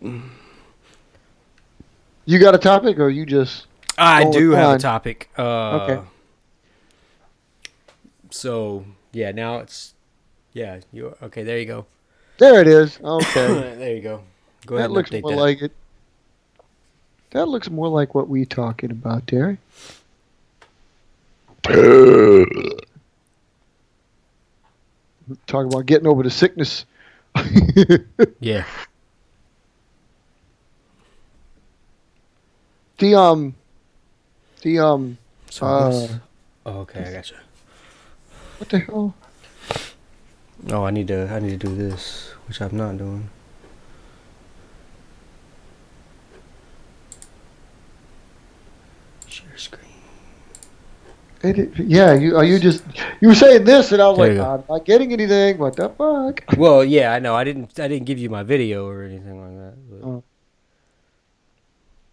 You got a topic, or you just? I do have a topic. Okay. So yeah, now it's You okay? There you go. There it is. Okay. There you go. Go ahead That and looks update more that. like it. That looks more like what we talking about, Derry. Talk about getting over the sickness. Yeah. The Oh, okay, I gotcha. what the hell? Oh, I need to do this, which I'm not doing. Share screen. Yeah, you were saying this, and I was There like, you go. I'm not getting anything. What the fuck? Well, yeah, I know. I didn't give you my video or anything like that. But. Oh.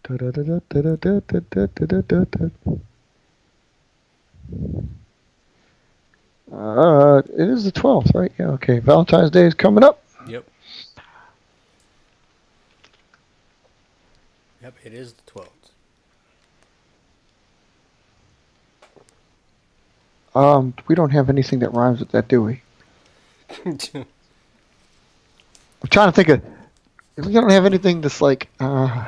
It is the 12th, right? Yeah, okay. Valentine's Day is coming up. Yep. Yep, it is the 12th. We don't have anything that rhymes with that, do we? I'm trying to think of. We don't have anything that's like. Damn.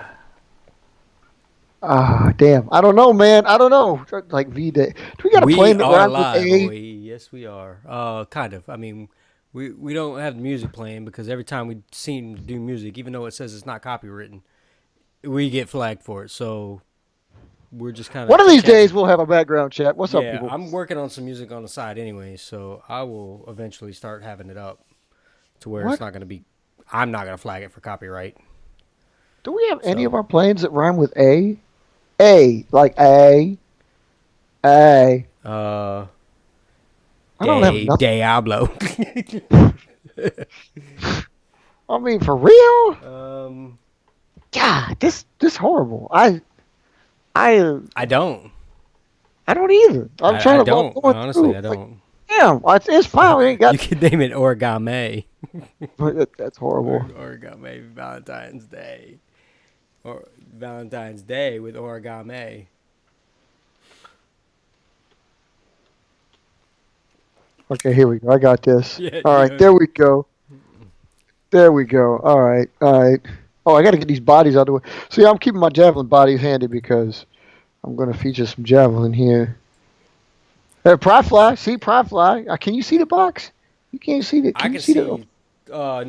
I don't know, man. I don't know. Like V-Day. Do we got a plane that rhymes with A? Boy. Yes, we are. Kind of. I mean, we don't have the music playing because every time we seem to do music, even though it says it's not copywritten, we get flagged for it. So we're just kind of. One of these days we'll have a background chat. What's up, people? I'm working on some music on the side anyway, so I will eventually start having it up to where it's not going to be. I'm not going to flag it for copyright. Do we have any of our planes that rhyme with A? A, like A. A. I don't have nothing. Diablo. I mean, for real? God, this horrible. I don't. I don't either. I'm trying to. Honestly, I don't. Damn, it's fine. We ain't got. You could name it Origami. That's horrible. Origami Valentine's Day. Or Valentine's Day with Origami. Okay, here we go. I got this. Yeah, all right, there we go. There we go. All right. Oh, I got to get these bodies out of the way. See, I'm keeping my javelin bodies handy because I'm going to feature some javelin here. Pry fly. See, pry fly. Can you see the box? You can't see it. I can see. No,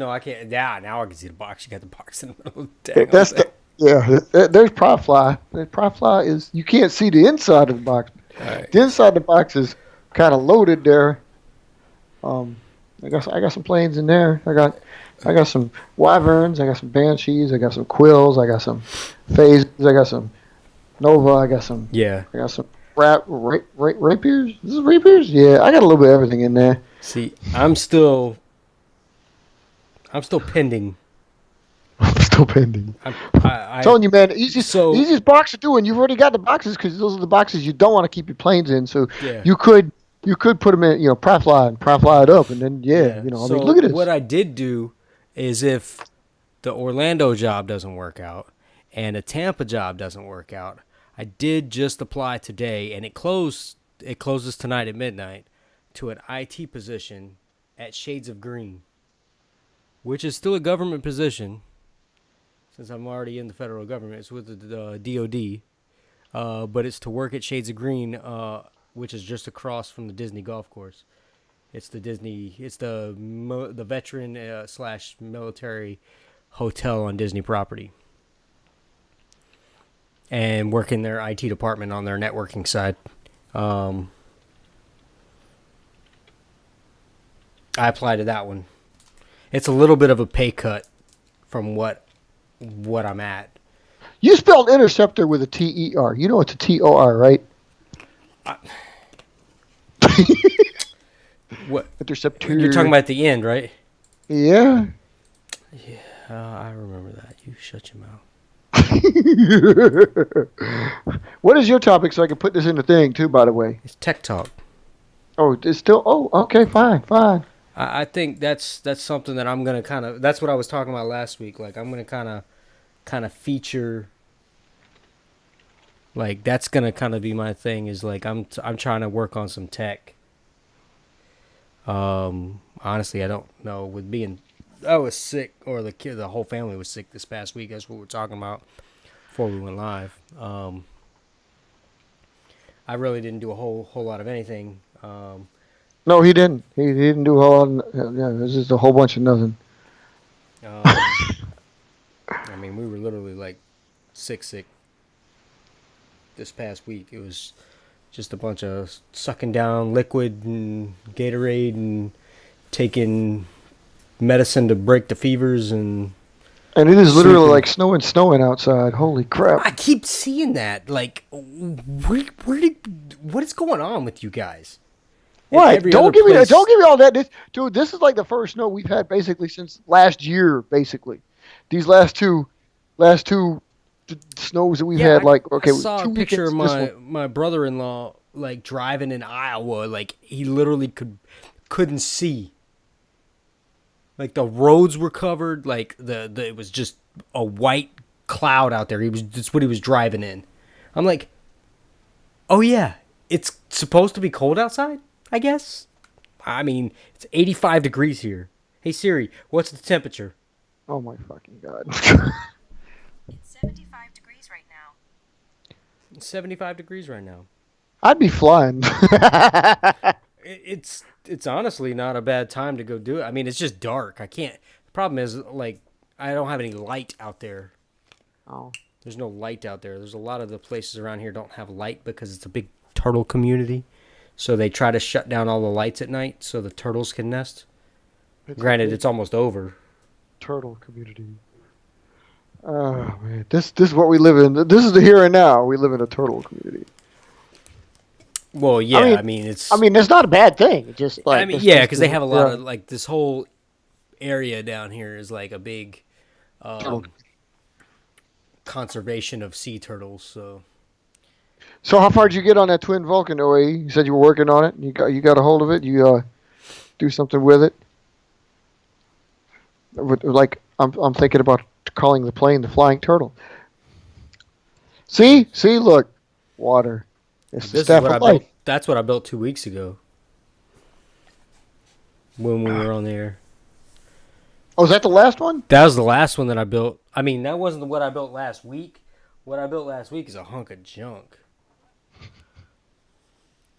I can't. Yeah, now I can see the box. You got the box in the middle of the That's the. Yeah, there's pry fly. The pry fly is you can't see the inside of the box. Right. The inside of the box is kind of loaded there. I got some planes in there. I got some wyverns. I got some banshees. I got some quills. I got some phases. I got some nova. I got some. Yeah. I got some rapiers. This is rapiers. Yeah, I got a little bit of everything in there. See, I'm still pending. I'm still pending. I'm telling you, man, the easiest box to do, and you've already got the boxes because those are the boxes you don't want to keep your planes in. So you could put them in, pry fly it up, and then I mean, look at this. What I did do is if the Orlando job doesn't work out and a Tampa job doesn't work out, I did just apply today, and it closes tonight at midnight to an IT position at Shades of Green, which is still a government position. Since I'm already in the federal government, it's with the DOD, but it's to work at Shades of Green, which is just across from the Disney golf course. It's the veteran / military hotel on Disney property, and work in their IT department on their networking side. I applied to that one. It's a little bit of a pay cut from what I'm at. You spelled interceptor with a T-E-R. You know it's a T-O-R, right? What? Interceptor. You're talking about the end, right? Yeah. Yeah, I remember that. You shut your mouth. What is your topic so I can put this in the thing, too, by the way? It's tech talk. Oh, it's still... Oh, okay, fine. I think that's something that I'm going to kind of... That's what I was talking about last week. Like, I'm going to kind of kind of feature. Like that's gonna kind of be my thing. Is like I'm trying to work on some tech. Honestly, I don't know. With being, I was sick, or the whole family was sick this past week. That's what we're talking about before we went live. I really didn't do a whole lot of anything. No, he didn't. He didn't do a whole lot. Yeah, it was just a whole bunch of nothing. I mean, we were literally like sick this past week. It was just a bunch of sucking down liquid and Gatorade and taking medicine to break the fevers and it is literally like snowing outside. Holy crap! I keep seeing that. Like, what is going on with you guys? What? Don't give me all that, dude. This is like the first snow we've had basically since last year. Basically, these last two snows that we've had. Like, okay, I saw a picture of my brother-in-law like driving in Iowa. Like he literally couldn't see. Like the roads were covered. Like it was just a white cloud out there. That's what he was driving in. I'm like, oh yeah, it's supposed to be cold outside, I guess. I mean, it's 85 degrees here. Hey Siri, what's the temperature? Oh my fucking god. It's 75 degrees right now. It's 75 degrees right now. I'd be flying. It's honestly not a bad time to go do it. I mean, it's just dark. I can't. The problem is, like, I don't have any light out there. Oh. There's no light out there. There's a lot of the places around here don't have light because it's a big turtle community. So they try to shut down all the lights at night so the turtles can nest. Granted, it's almost over. Turtle community. Oh man, this is what we live in. This is the here and now. We live in a turtle community. Well, yeah, I mean it's not a bad thing. It's just like because they have a lot of like this whole area down here is like a big conservation of sea turtles. So how far did you get on that twin Vulcan, OE? You said you were working on it. You got a hold of it. You do something with it. Like I'm thinking about calling the plane the Flying Turtle. See, look, water. This is what I built. That's what I built 2 weeks ago when we were on the air. Oh, is that the last one? That was the last one that I built. I mean, that wasn't what I built last week. What I built last week is a hunk of junk.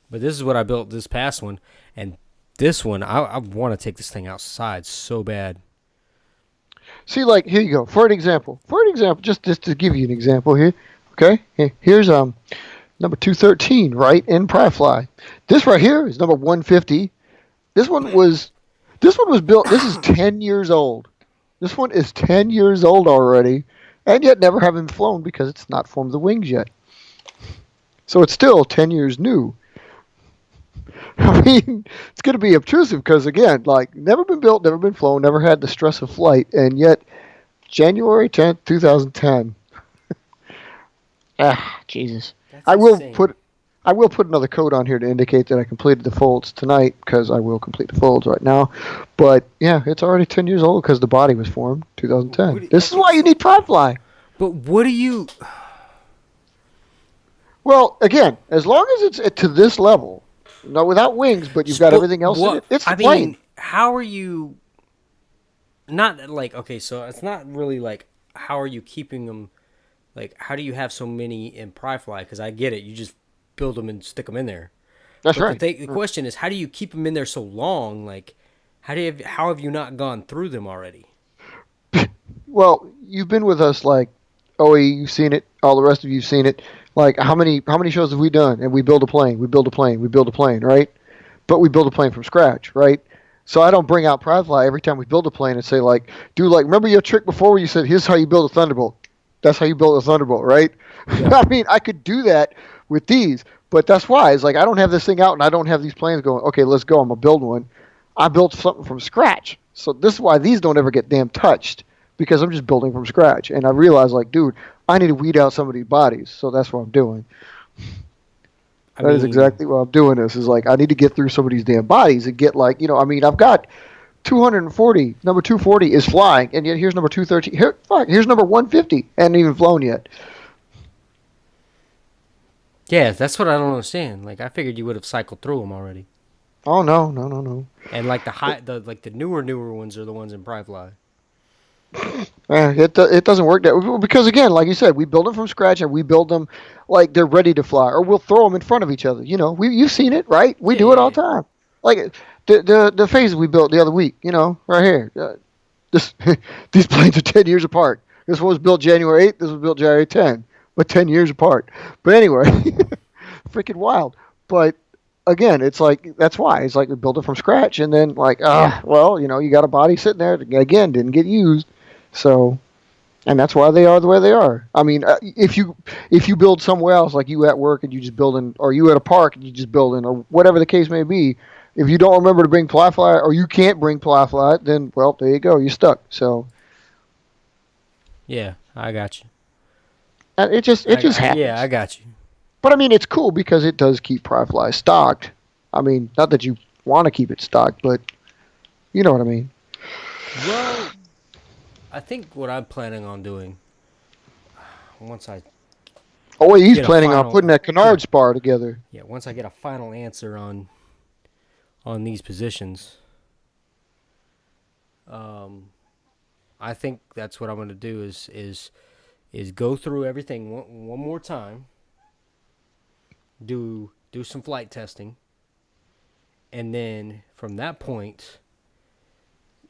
But this is what I built this past one. And this one, I want to take this thing outside so bad. See, like, here you go. For an example, just to give you an example here, okay? Here's number 213, right, in Pryfly. This right here is number 150. This one was built, this is 10 years old. This one is 10 years old already, and yet never having flown because it's not formed the wings yet. So it's still 10 years new. I mean, it's going to be obtrusive because, again, like, never been built, never been flown, never had the stress of flight, and yet January 10th, 2010. Jesus. That's I will insane. put another code on here to indicate that I completed the folds tonight because I will complete the folds right now. But, yeah, it's already 10 years old because the body was formed 2010. This is why you need Pryfly. But what do you... Well, again, as long as it's to this level, no, without wings, but you've got everything else in it, it's the plane. Mean, how are you... Not like... Okay, so it's not really like how are you keeping them... Like, how do you have so many in Pryfly? Because I get it. You just build them and stick them in there. That's right. The question is, how do you keep them in there so long? Like, how have you not gone through them already? Well, you've been with us, like, OE, you've seen it. All the rest of you've seen it. Like, how many shows have we done? And we build a plane, right? But we build a plane from scratch, right? So I don't bring out Pryfly every time we build a plane and say, like, dude, like, remember your trick before where you said, here's how you build a Thunderbolt. That's how you build a Thunderbolt, right? Yeah. I mean, I could do that with these, but that's why. It's like, I don't have this thing out and I don't have these planes going, okay, let's go. I'm going to build one. I built something from scratch. So this is why these don't ever get damn touched, because I'm just building from scratch. And I realized, like, dude, I need to weed out some of these bodies. So that's what I'm doing. That is exactly what I'm doing. This is like, I need to get through some of these damn bodies and get, like, you know, I mean, I've got 240. Number 240 is flying, and yet here's number 213. Here's number 150, and even flown yet. Yeah, that's what I don't understand. Like, I figured you would have cycled through them already. Oh no. And like the newer ones are the ones in Pride Fly. It doesn't work that because again, like you said, we build them from scratch and we build them like they're ready to fly, or we'll throw them in front of each other. You've seen it, right? We do it all the time. Like the phases we built the other week, right here. This these planes are 10 years apart. This one was built January 8th. This was built January 10th, but 10 years apart. But anyway, freaking wild. But again, it's like that's why it's like we built it from scratch, and then like you got a body sitting there again, didn't get used, so. And that's why they are the way they are. I mean, if you build somewhere else, like you at work and you just building, or you at a park and you just building, or whatever the case may be, if you don't remember to bring ply fly, or you can't bring ply fly, then well, there you go, you're stuck. So. Yeah, I got you. It just happens. Yeah, I got you. But I mean, it's cool because it does keep pry fly stocked. I mean, not that you want to keep it stocked, but you know what I mean. Well, I think what I'm planning on doing once I he's planning on putting that Canards spar together. Yeah, once I get a final answer on these positions, I think that's what I'm going to do is go through everything one more time, do some flight testing, and then from that point,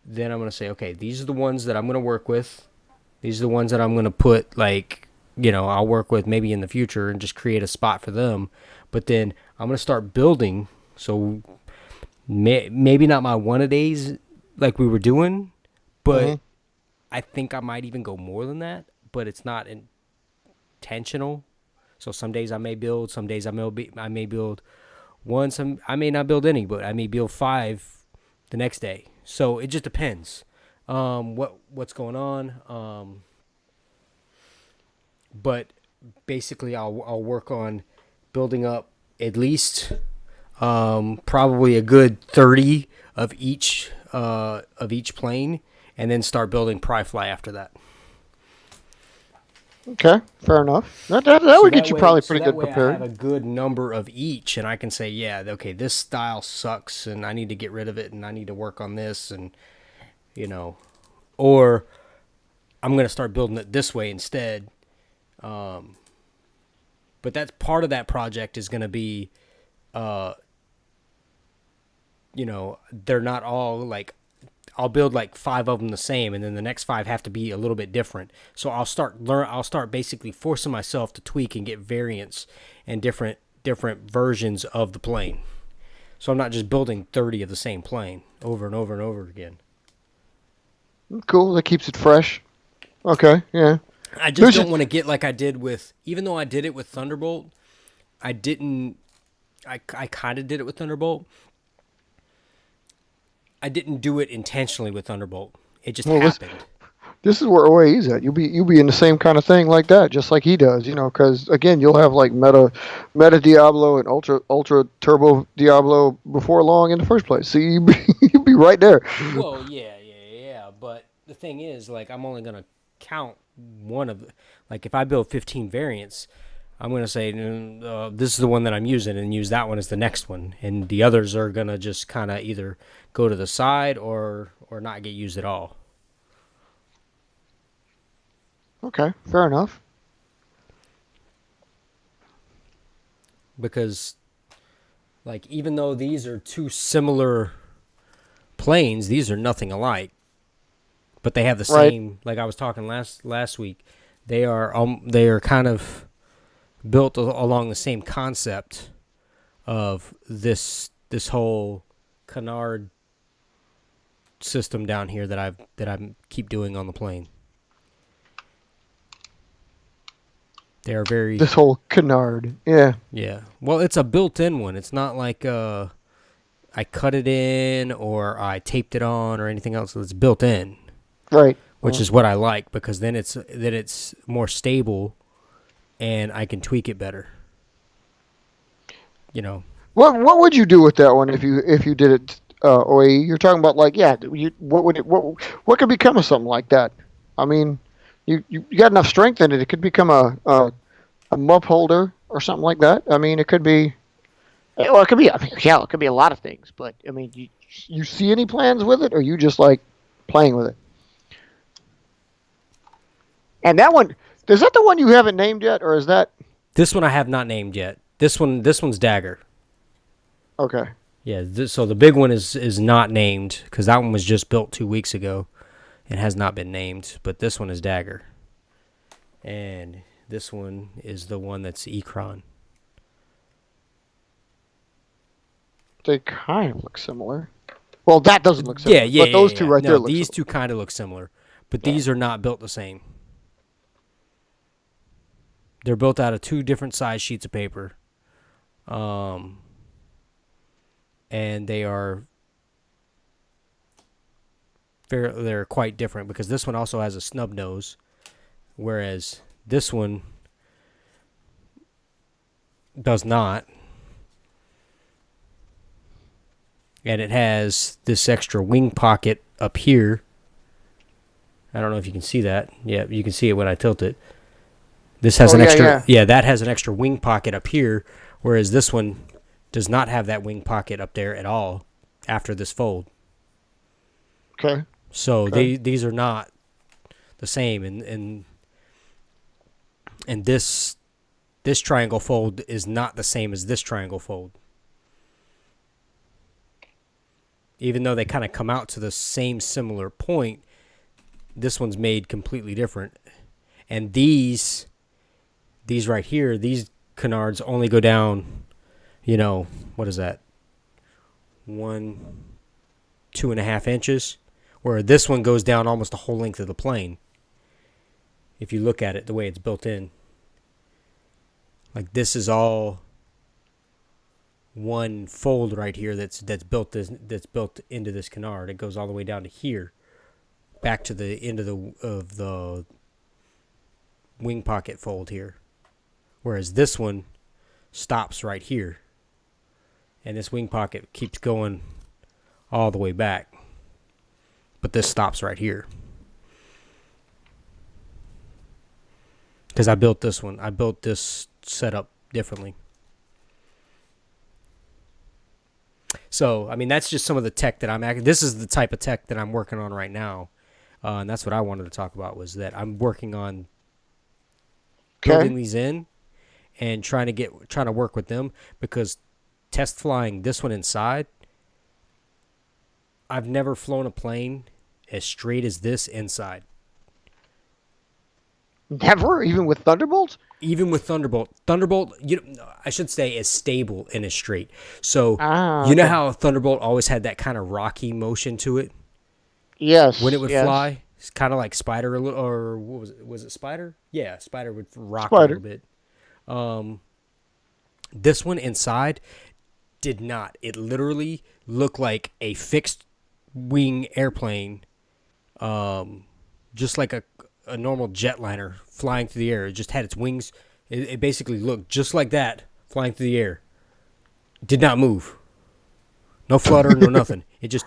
then I'm going to say, okay, these are the ones that I'm going to work with. These are the ones that I'm going to put, like, I'll work with maybe in the future and just create a spot for them. But then I'm going to start building. So maybe not my one-a-days like we were doing, but I think I might even go more than that. But it's not intentional. So some days I may build. Some days I may build one. I may not build any, but I may build 5 the next day. So it just depends what's going on. But basically, I'll work on building up at least probably a good 30 of each plane, and then start building pry fly after that. Okay, fair enough. That would get you probably pretty good prepared. I have a good number of each, and I can say, yeah, okay, this style sucks, and I need to get rid of it, and I need to work on this, and or I'm gonna start building it this way instead. But that's part of that project is gonna be, they're not all like. I'll build like 5 of them the same, and then the next 5 have to be a little bit different. So I'll start basically forcing myself to tweak and get variants and different versions of the plane. So I'm not just building 30 of the same plane over and over and over again. Cool. That keeps it fresh. Okay. Yeah. I just don't want to get like I did with, even though I did it with Thunderbolt, I kind of did it with Thunderbolt. I didn't do it intentionally with Thunderbolt. It just happened. This is where he's at. You'll be in the same kind of thing like that, just like he does. Because again, you'll have like meta Diablo and ultra turbo Diablo before long in the first place. So you'll be right there. Well, yeah. But the thing is, like, I'm only gonna count one of like if I build 15 variants, I'm going to say this is the one that I'm using and use that one as the next one. And the others are going to just kind of either go to the side or not get used at all. Okay, fair enough. Because, like, even though these are 2 similar planes, these are nothing alike. But they have the same, like I was talking last week, they are kind of built along the same concept of this whole canard system down here that I keep doing on the plane. They are very this whole canard, yeah. Yeah. Well, it's a built-in one. It's not like I cut it in or I taped it on or anything else. It's built in. Right. Which is what I like because then it's more stable and I can tweak it better. What would you do with that one if you did it OAE. You're talking about like, yeah, what could become of something like that? I mean, you got enough strength in it. It could become a muff holder or something like that. I mean, it could be. Well, it could be. I mean, yeah, it could be a lot of things. But I mean, you see any plans with it, or you just like playing with it? And that one, is that the one you haven't named yet, or is that? This one I have not named yet. This one's Dagger. Okay. Yeah, so the big one is not named because that one was just built 2 weeks ago and has not been named. But this one is Dagger, and this one is the one that's Ekron. They kind of look similar. Well, that doesn't look similar. Yeah. But those two right there look these similar. two kind of look similar, but these are not built the same. They're built out of 2 different size sheets of paper. And they're quite different because this one also has a snub nose, whereas this one does not. And it has this extra wing pocket up here. I don't know if you can see that. Yeah, you can see it when I tilt it. This has an extra... Yeah, that has an extra wing pocket up here, whereas this one does not have that wing pocket up there at all after this fold. Okay. So these are not the same, and this triangle fold is not the same as this triangle fold. Even though they kind of come out to the same similar point, this one's made completely different. And these right here, these canards only go down, what is that? 2.5 inches, where this one goes down almost the whole length of the plane. If you look at it the way it's built in. Like this is all one fold right here that's built into this canard. It goes all the way down to here, back to the end of the wing pocket fold here, whereas this one stops right here, and this wing pocket keeps going all the way back, but this stops right here. Because I built this one. I built this setup differently. So, I mean, that's just some of the tech that this is the type of tech that I'm working on right now. And that's what I wanted to talk about, was that I'm working on building these in and trying to work with them, because test flying this one inside, I've never flown a plane as straight as this inside. Never? Even with Thunderbolts? Even with Thunderbolt, I should say, is stable and is straight. So you know how Thunderbolt always had that kind of rocky motion to it? Yes. When it would fly, it's kind of like Spider, or what was it? Was it Spider? Yeah, Spider would rock a little bit. This one inside did not. It literally looked like a fixed wing airplane, just like a normal jetliner flying through the air. It just had its wings. It basically looked just like that, flying through the air. Did not move. No flutter, no nothing. It just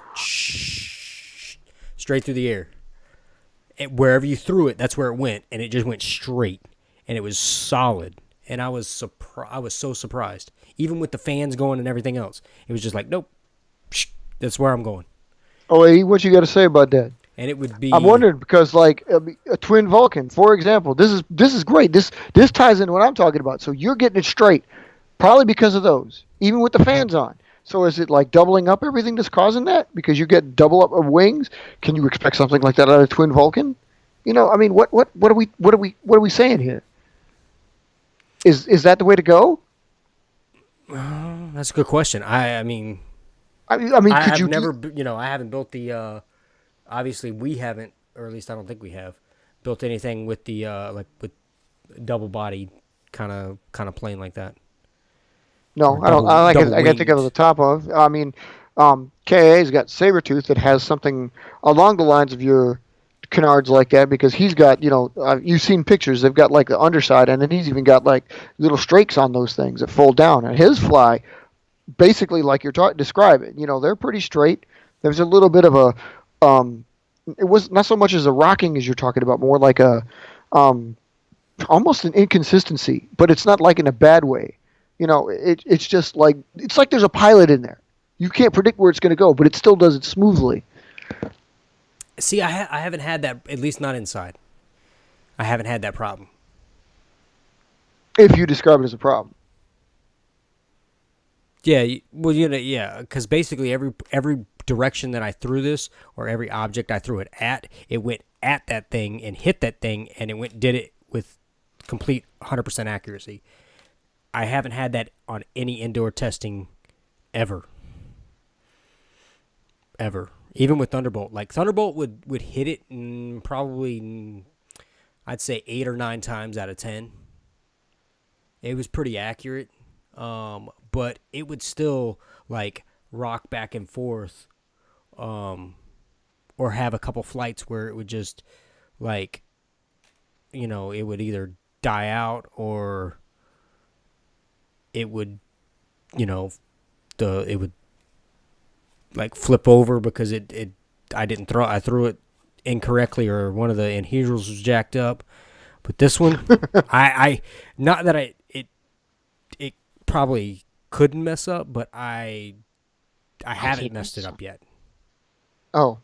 straight through the air. Wherever you threw it, that's where it went, and it just went straight, and it was solid. And I was so surprised, even with the fans going and everything else. It was just like, nope, that's where I'm going. Oh, what you got to say about that? And it would be... I'm wondering, because like a twin Vulcan, for example, this is great. This ties into what I'm talking about. So you're getting it straight, probably because of those, even with the fans on. So is it like doubling up everything that's causing that? Because you get double up of wings. Can you expect something like that out of twin Vulcan? I mean, what are we saying here? Is that the way to go? That's a good question. I mean, I haven't built the. Obviously, we haven't, or at least I don't think we have, built anything with the with double body kind of plane like that. No, I don't. I can think of the top of. I mean, KA's got Sabretooth that has something along the lines of your Canards like that, because he's got, you've seen pictures. They've got like the underside, and then he's even got like little strakes on those things that fold down. And his fly basically like you're describing. They're pretty straight. There's a little bit of a, it was not so much as a rocking as you're talking about, more like um, almost an inconsistency, but it's not like in a bad way. It's just like it's like there's a pilot in there. You can't predict where it's going to go, but it still does it smoothly. See, I haven't had that, at least not inside. I haven't had that problem. If you describe it as a problem. Yeah, well, yeah, because basically every direction that I threw this, or every object I threw it went at that thing and hit that thing, and did it with complete 100% accuracy. I haven't had that on any indoor testing ever. Ever. Even with Thunderbolt. Like, Thunderbolt would hit it probably, I'd say 8 or 9 times out of 10. It was pretty accurate. But it would still, like, rock back and forth, or have a couple flights where it would just, like, it would either die out, or it would, it would, like, flip over because I threw it incorrectly, or one of the adhesives was jacked up. But this one, not that it probably couldn't mess up, but I haven't messed it up yet. Oh.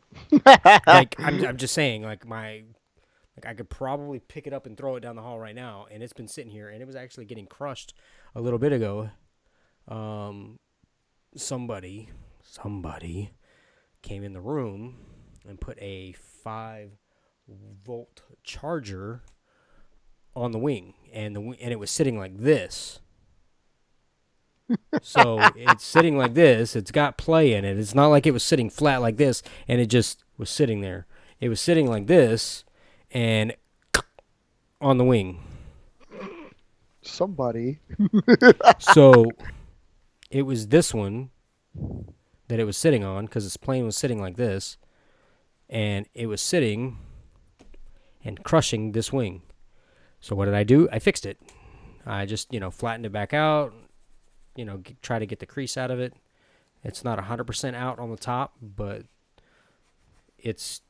Like, I'm just saying, like, I could probably pick it up and throw it down the hall right now, and it's been sitting here, and it was actually getting crushed a little bit ago. Somebody came in the room and put a 5-volt charger on the wing, and it was sitting like this. So it's sitting like this. It's got play in it. It's not like it was sitting flat like this, and it just was sitting there. It was sitting like this, and on the wing. Somebody. So it was this one that it was sitting on, because its plane was sitting like this, and it was sitting and crushing this wing. So what did I do? I fixed it. I just, flattened it back out, try to get the crease out of it. It's not 100% out on the top, but it's,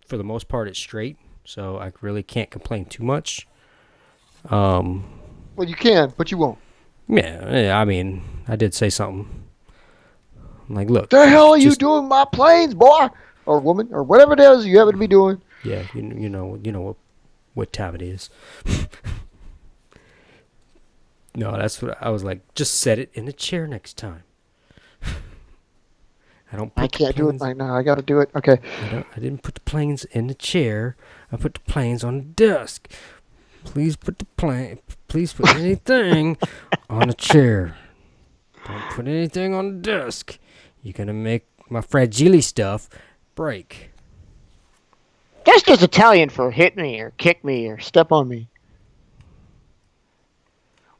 for the most part, it's straight, so I really can't complain too much. Well, you can, but you won't. Yeah, I mean, I did say something. I'm like, look. The hell are you doing my planes, boy? Or woman, or whatever it is you happen to be doing. Yeah, you know what time it is. No, that's what I was like. Just set it in a chair next time. I can't do it right now. I got to do it. Okay. I didn't put the planes in the chair. I put the planes on the desk. Please put anything on a chair. Don't put anything on the desk. You're gonna make my fragile stuff break. That's just Italian for hit me or kick me or step on me.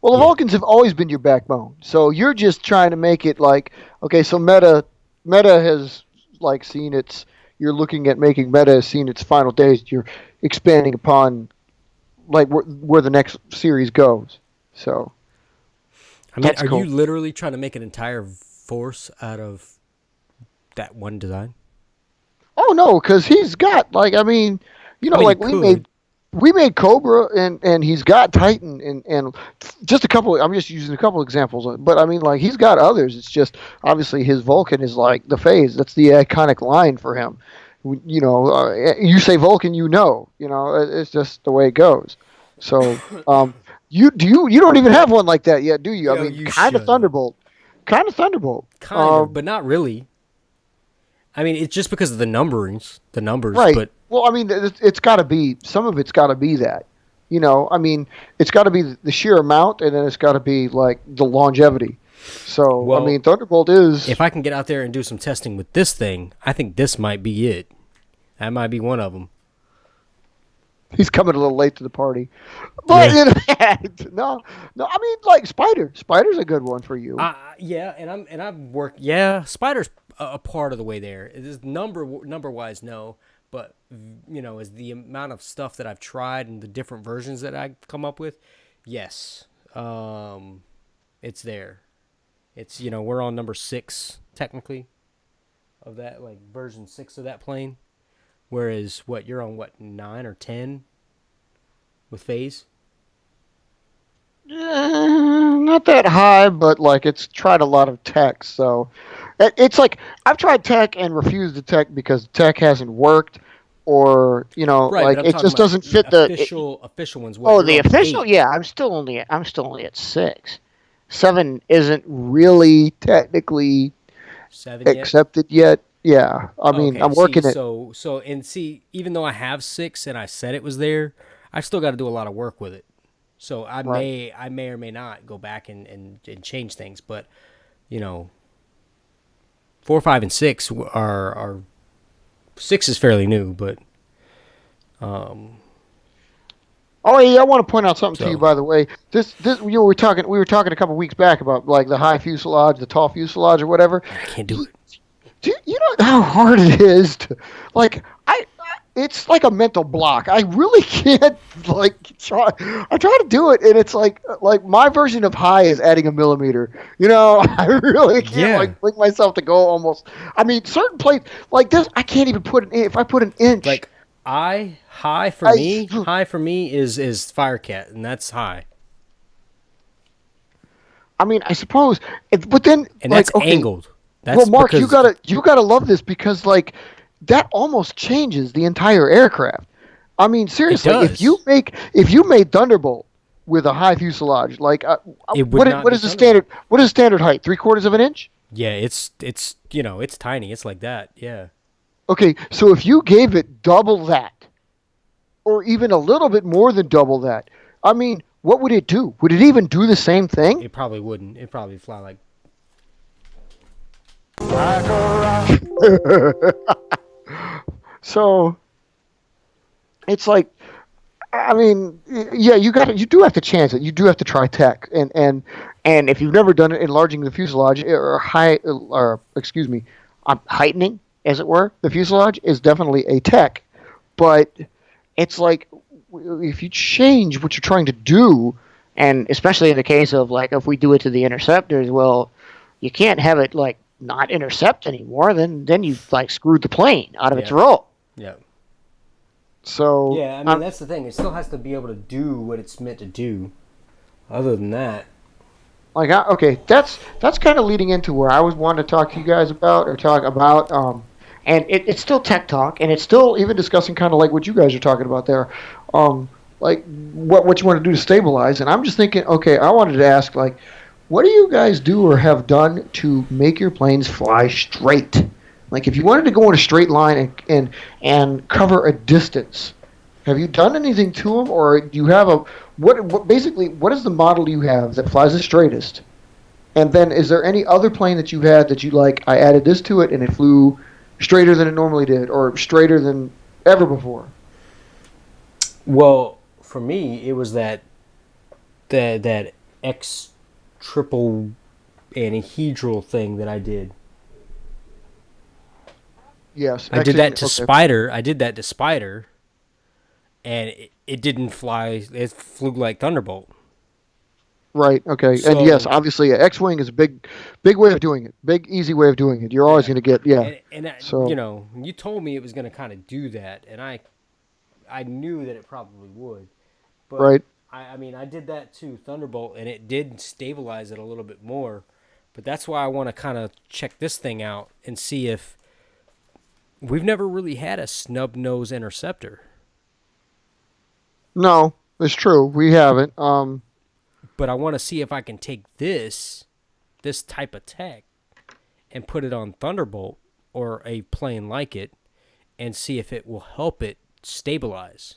Well, the Vulcans have always been your backbone. So you're just trying to make it like, okay, so meta has like seen its, you're looking at making meta has seen its final days. You're expanding upon like where the next series goes. So I mean, are you literally trying to make an entire force out of that one design? Oh no, because he's got like, I mean, like we made Cobra and he's got Titan and just a couple. I'm just using a couple examples, but I mean, like, he's got others. It's just obviously his Vulcan is like the phase. That's the iconic line for him. You say Vulcan, it's just the way it goes. So you don't even have one like that yet, do you? I mean, kind of Thunderbolt, but not really. I mean, it's just because of the numbers, right? But well, I mean, it's got to be, some of it's got to be that. I mean, it's got to be the sheer amount, and then it's got to be like the longevity. So, well, I mean, Thunderbolt is. If I can get out there and do some testing with this thing, I think this might be it. That might be one of them. He's coming a little late to the party, but no. I mean, like Spider's a good one for you. Yeah, and I've worked. Yeah, Spider's a part of the way there. It is number wise, no, but is the amount of stuff that I've tried and the different versions that I've come up with. Yes, it's there. It's we're on number 6 technically of that, like version 6 of that plane. Whereas you're on 9 or 10 with phase. Not that high, but like it's tried a lot of tech. So it's like I've tried tech and refused the tech because tech hasn't worked, or Right, like but I'm it talking just about doesn't fit the. official ones. Oh, You're the on official? 8. Yeah, I'm still only at 6. 7 isn't really technically 7 yet? accepted yet. Yeah, I mean Okay, I'm see, working it. see, even though I have 6 and I said it was there, I still got to do a lot of work with it. So Right. I may or may not go back and change things, but you know, 4, 5, and 6 are 6 is fairly new, but Oh yeah, I want to point out something to you so by the way. This we were talking a couple weeks back about like the high fuselage, the tall fuselage, or whatever. I can't do it. Do you know how hard it is to like it's like a mental block. I really can't like try. I try to do it, and it's like my version of high is adding a millimeter. I really can't Yeah, like bring myself to go almost. I mean, certain plates like this, I can't even put if I put an inch. like high for I me. High for me is Firecat, and that's high, I mean, I suppose, but then and that's like okay. angled. Well, That's Mark, you because gotta love this because like that almost changes the entire aircraft. I mean, it seriously, does. if you made Thunderbolt with a high fuselage, like It would not what be is the standard? Thunderbolt. What is the standard height? 3/4 of an inch. Yeah, it's it's tiny. It's like that. Yeah, Okay, so if you gave it double that, or even a little bit more than double that, I mean, what would it do? Would it even do the same thing? it probably wouldn't. It'd probably fly like So it's like I mean, yeah, you do have to chance it. You do have to try tech, and if you've never done it, enlarging the fuselage or excuse me, heightening, as it were, the fuselage is definitely a tech, but it's like if you change what you're trying to do, and especially in the case of like if we do it to the interceptors, well, you can't have it like not intercept anymore. Then you've like screwed the plane out of its yeah, role. yeah, So yeah. I mean, that's the thing. It still has to be able to do what it's meant to do. Other than that, like okay, that's kind of leading into where I was wanting to talk to you guys about or talk about and it's still tech talk and it's still even discussing kind of like what you guys are talking about there like what you want to do to stabilize, and I'm just thinking, okay, I wanted to ask like what do you guys do or have done to make your planes fly straight? Like if you wanted to go in a straight line and cover a distance, have you done anything to them, or do you have a what basically what is the model you have that flies the straightest? And then is there any other plane that you had that you like? I added this to it and it flew straighter than it normally did, or straighter than ever before. well, for me, it was that X triple anhedral thing that I did. Yes, I did that to okay. Spider. I did that to Spider, and it didn't fly. It flew like Thunderbolt. Right. Okay. And yes, So obviously, X-wing is a big way of doing it. Big, easy way of doing it. You're always yeah, going to get yeah. and So you told me it was going to kind of do that, and I knew that it probably would, but right. I mean I did that to Thunderbolt, and it did stabilize it a little bit more, but that's why I want to kind of check this thing out and see if we've never really had a Snubnose Interceptor. No, it's true. We haven't. But I want to see if I can take this type of tech and put it on Thunderbolt or a plane like it and see if it will help it stabilize.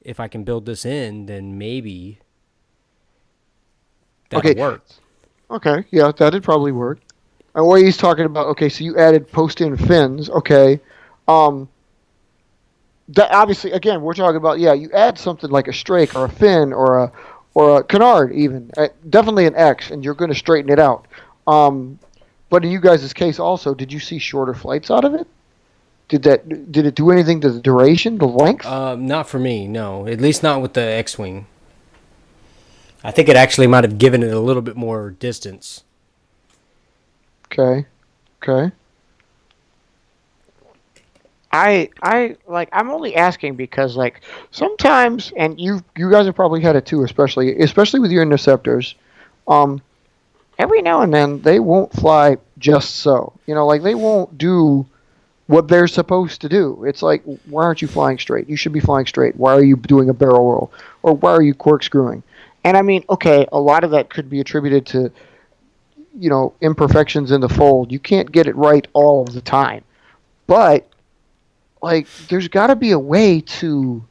If I can build this in, then maybe that'll Okay. work. Okay. Yeah, that'd probably work. And what he's talking about. Okay, so you added post-in fins. Okay. Um, that obviously again we're talking about yeah you add something like a strake or a fin or a canard even definitely an X and you're going to straighten it out but in you guys' case also did you see shorter flights out of it? Did it do anything to the duration, the length? Not for me, no. At least not with the X-Wing. I think it actually might have given it a little bit more distance. Okay. I'm only asking because like sometimes, and you guys have probably had it too, especially with your interceptors. Every now and then they won't fly just so. Like they won't do what they're supposed to do. It's like, why aren't you flying straight? You should be flying straight. Why are you doing a barrel roll? Or why are you corkscrewing? And I mean, okay, a lot of that could be attributed to, imperfections in the fold. You can't get it right all of the time. But, like, there's got to be a way to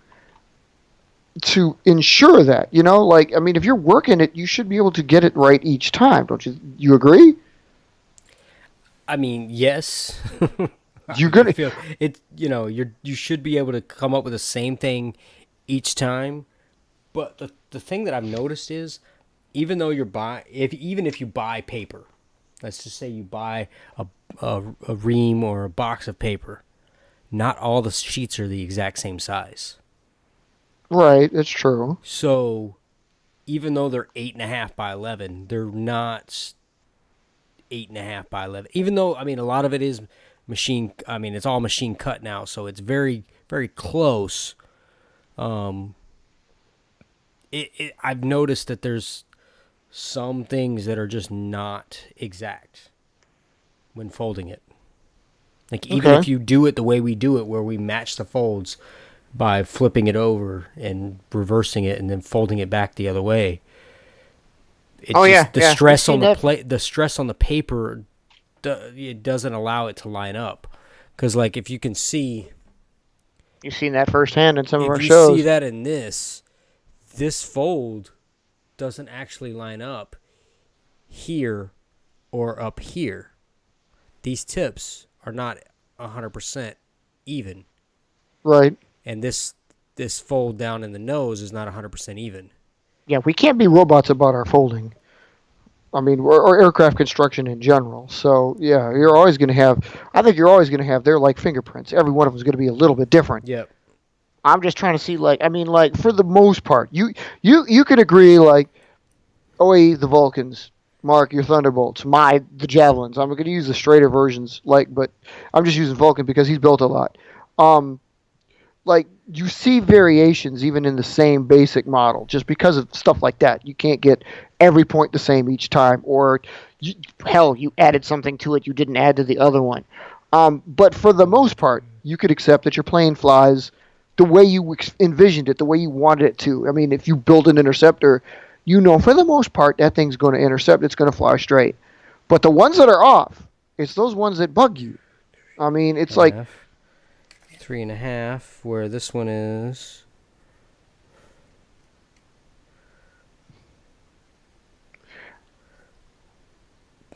ensure that, Like, I mean, if you're working it, you should be able to get it right each time. Don't you? You agree? I mean, yes. You're gonna feel it. You should be able to come up with the same thing each time. But the thing that I've noticed is, even though even if you buy paper, let's just say you buy a ream or a box of paper, not all the sheets are the exact same size. Right, it's true. So, even though they're 8.5 by 11, they're not 8.5 by 11. Even though, I mean, a lot of it is machine. I mean, it's all machine cut now, so it's very, very close. I've noticed that there's some things that are just not exact when folding it. Like, even if you do it the way we do it, where we match the folds by flipping it over and reversing it and then folding it back the other way. The stress on the stress on the paper, it doesn't allow it to line up. Because, like, if you can see, you've seen that firsthand in some of our shows. If you see that in this fold doesn't actually line up here or up here. These tips are not 100% even. Right. And this fold down in the nose is not 100% even. Yeah, we can't be robots about our folding. I mean, or aircraft construction in general. So, yeah, you're always going to have their, like, fingerprints. Every one of them is going to be a little bit different. Yep. I'm just trying to see, like, I mean, like, for the most part, you could agree, like, the Vulcans, Mark, your Thunderbolts, the Javelins. I'm going to use the straighter versions, but I'm just using Vulcan because he's built a lot. Like, you see variations even in the same basic model just because of stuff like that. You can't get every point the same each time, or you added something to it you didn't add to the other one. But for the most part, you could accept that your plane flies the way you envisioned it, the way you wanted it to. I mean, if you build an interceptor, for the most part, that thing's going to intercept. It's going to fly straight. But the ones that are off, it's those ones that bug you. I mean, it's like 3.5, where this one is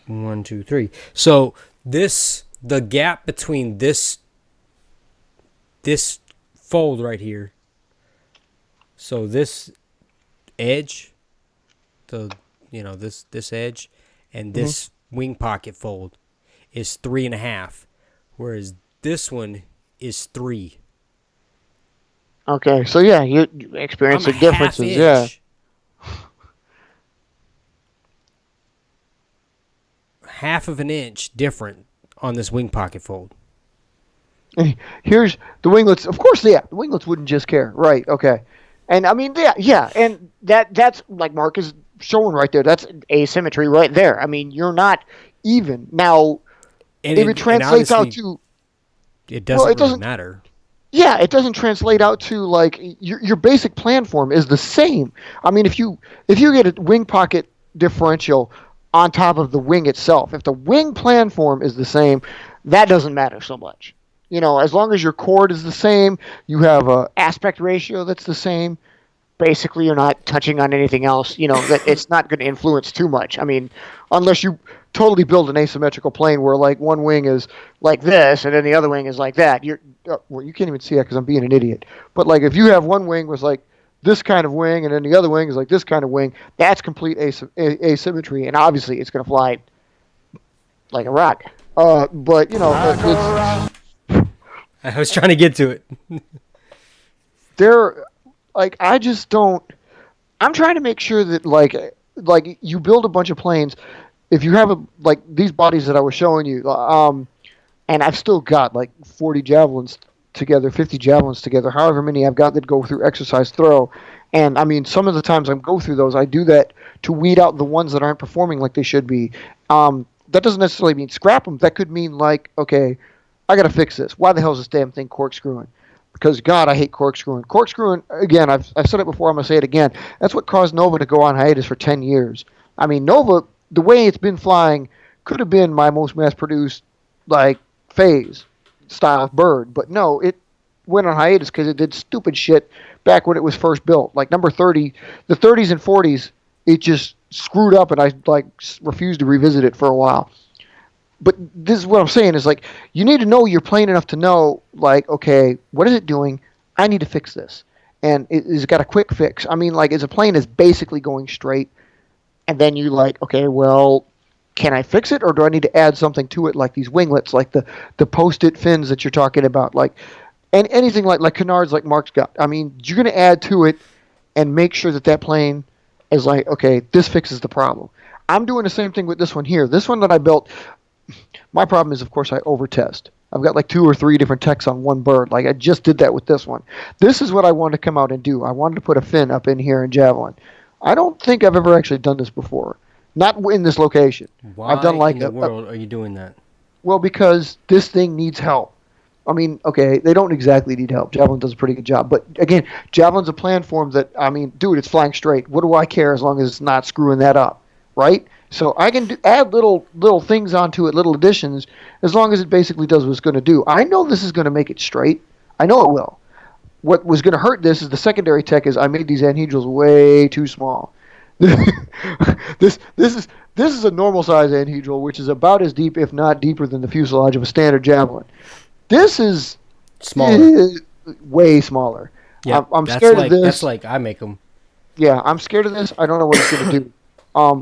1, 2, 3. So the gap between this fold right here. So this edge, this edge, and this wing pocket fold is 3.5, whereas this one is 3. Okay, so yeah, you experience the differences, yeah. Half of an inch different on this wing pocket fold. Here's the winglets. Of course, the winglets wouldn't just care, right? Okay, and I mean, and that's like Mark is showing right there. That's asymmetry right there. I mean, you're not even now. And if it translates out to, it doesn't really matter. Yeah, it doesn't translate out to, like, your basic plan form is the same. I mean, if you get a wing pocket differential on top of the wing itself, if the wing plan form is the same, that doesn't matter so much. As long as your chord is the same, you have a aspect ratio that's the same. Basically, you're not touching on anything else. That it's not going to influence too much. I mean, unless you totally build an asymmetrical plane where, like, one wing is like this and then the other wing is like that. You can't even see that because I'm being an idiot. But, like, if you have one wing was like this kind of wing and then the other wing is like this kind of wing, that's complete asymmetry, and obviously it's going to fly like a rock. But it's, I was trying to get to it. they're like, I just don't. I'm trying to make sure that like you build a bunch of planes. If you have like these bodies that I was showing you, and I've still got like 40 javelins together, 50 javelins together, however many I've got that go through exercise throw. And I mean, some of the times I go through those, I do that to weed out the ones that aren't performing like they should be. That doesn't necessarily mean scrap them. That could mean like, okay, I got to fix this. Why the hell is this damn thing corkscrewing? Because God, I hate corkscrewing. Corkscrewing again. I've said it before. I'm gonna say it again. That's what caused Nova to go on hiatus for 10 years. I mean, Nova, the way it's been flying, could have been my most mass-produced like phase style of bird, but no, it went on hiatus because it did stupid shit back when it was first built. Like number 30, the 30s and 40s, it just screwed up, and I like refused to revisit it for a while. But this is what I'm saying is like you need to know your plane enough to know like, okay, what is it doing? I need to fix this, and it's got a quick fix. I mean, like, as a plane is basically going straight, and then you like, okay, well, can I fix it, or do I need to add something to it, like these winglets, like the post-it fins that you're talking about, like, and anything like Canards, like Mark's got. I mean, you're going to add to it and make sure that plane is like, okay, this fixes the problem. I'm doing the same thing with this one here. This one that I built, my problem is, of course, I over-test. I've got like 2 or 3 different techs on one bird. Like, I just did that with this one. This is what I wanted to come out and do. I wanted to put a fin up in here in Javelin. I don't think I've ever actually done this before. Not in this location. Why I've done like in the world are you doing that? Well, because this thing needs help. I mean, okay, they don't exactly need help. Javelin does a pretty good job. But, again, Javelin's a planform that, I mean, dude, it's flying straight. What do I care as long as it's not screwing that up, right? So I can add little things onto it, little additions, as long as it basically does what it's going to do. I know this is going to make it straight. I know it will. What was going to hurt this is the secondary tech is I made these anhedrals way too small. This is a normal size anhedral, which is about as deep, if not deeper, than the fuselage of a standard Javelin. This is Smaller. Way smaller. Yeah, I'm scared of this. That's like I make them. Yeah, I'm scared of this. I don't know what it's going to do.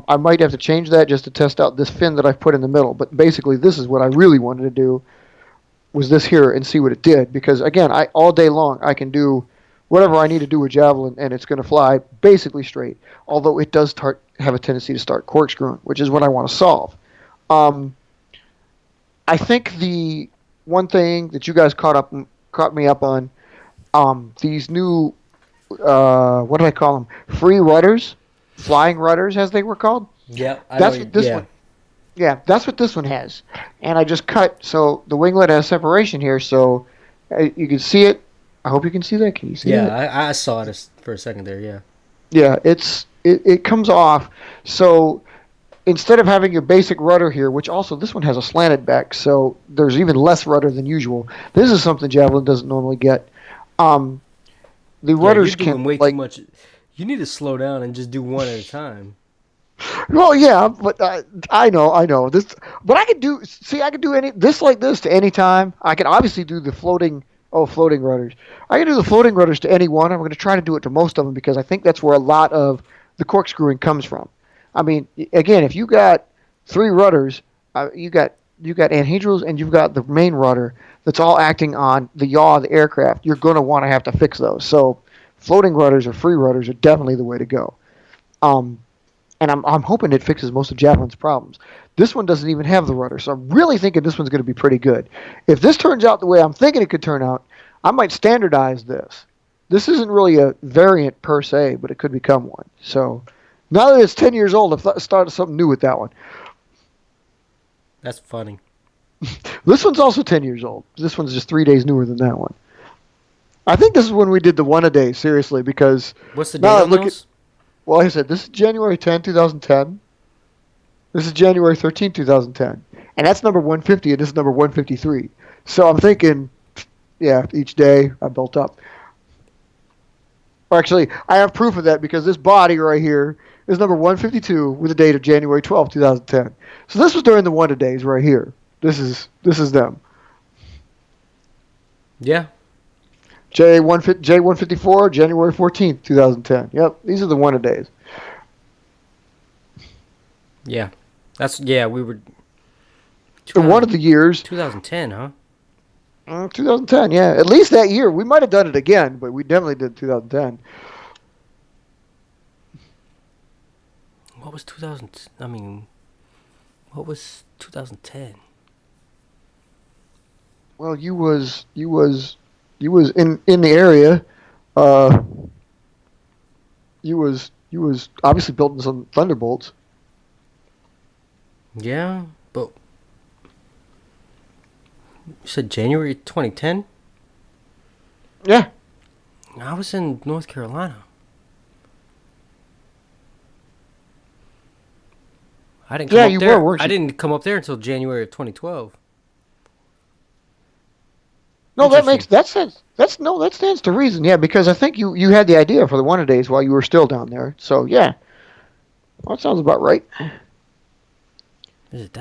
I might have to change that just to test out this fin that I've put in the middle. But basically, this is what I really wanted to do, was this here, and see what it did. Because, again, all day long, I can do whatever I need to do with Javelin, and it's going to fly basically straight. Although it does have a tendency to start corkscrewing, which is what I want to solve. I think the one thing that you guys caught me up on, these new, what do I call them? Free rudders? Flying rudders, as they were called. Yeah, that's what this one. Yeah, that's what this one has. And I just cut, so the winglet has separation here, so you can see it. I hope you can see that. Can you see it? Yeah, I saw it for a second there. Yeah. Yeah, it comes off. So instead of having your basic rudder here, which also this one has a slanted back, so there's even less rudder than usual. This is something Javelin doesn't normally get. The rudders you're doing can way too much. You need to slow down and just do one at a time. Well, yeah, but I know this. But I could do any this like this to any time. I can obviously do the floating rudders. I can do the floating rudders to any one. I'm going to try to do it to most of them because I think that's where a lot of the corkscrewing comes from. I mean, again, if you got 3 rudders, you got anhedrals and you've got the main rudder that's all acting on the yaw of the aircraft. You're going to want to have to fix those. So floating rudders or free rudders are definitely the way to go. And I'm hoping it fixes most of Javelin's problems. This one doesn't even have the rudder, so I'm really thinking this one's going to be pretty good. If this turns out the way I'm thinking it could turn out, I might standardize this. This isn't really a variant per se, but it could become one. So now that it's 10 years old, I've started something new with that one. That's funny. This one's also 10 years old. This one's just 3 days newer than that one. I think this is when we did the one a day, seriously, because... What's the date on those? Well, like I said, this is January 10, 2010. This is January 13, 2010. And that's number 150, and this is number 153. So I'm thinking, yeah, each day I built up. Or actually, I have proof of that because this body right here is number 152 with the date of January 12, 2010. So this was during the one-a-days right here. This is them. Yeah. J154, January 14th, 2010. Yep, these are the one-a-days. Yeah. We were... One of the years... 2010, huh? 2010, yeah. At least that year. We might have done it again, but we definitely did 2010. What was 2000? I mean, what was 2010? Well, you was in the area. Uh, you was obviously building some Thunderbolts. Yeah, but you said January 2010? Yeah. I was in North Carolina. I didn't come Yeah, up you there. were, weren't I you? didn't come up there until January of 2012. No, that Interesting. makes that sense. That stands to reason. Yeah, because I think you had the idea for the Wonder Days while you were still down there. So yeah, well, that sounds about right. Is it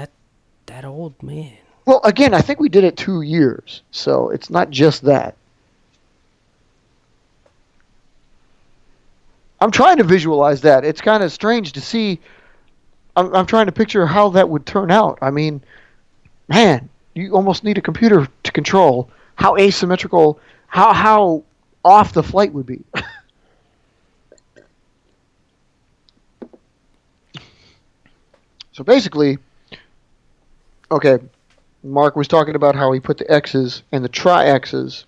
that old, man? Well, again, I think we did it 2 years, so it's not just that. I'm trying to visualize that. It's kind of strange to see. I'm trying to picture how that would turn out. I mean, man, you almost need a computer to control how asymmetrical, how off the flight would be. So basically, okay, Mark was talking about how he put the X's and the tri-X's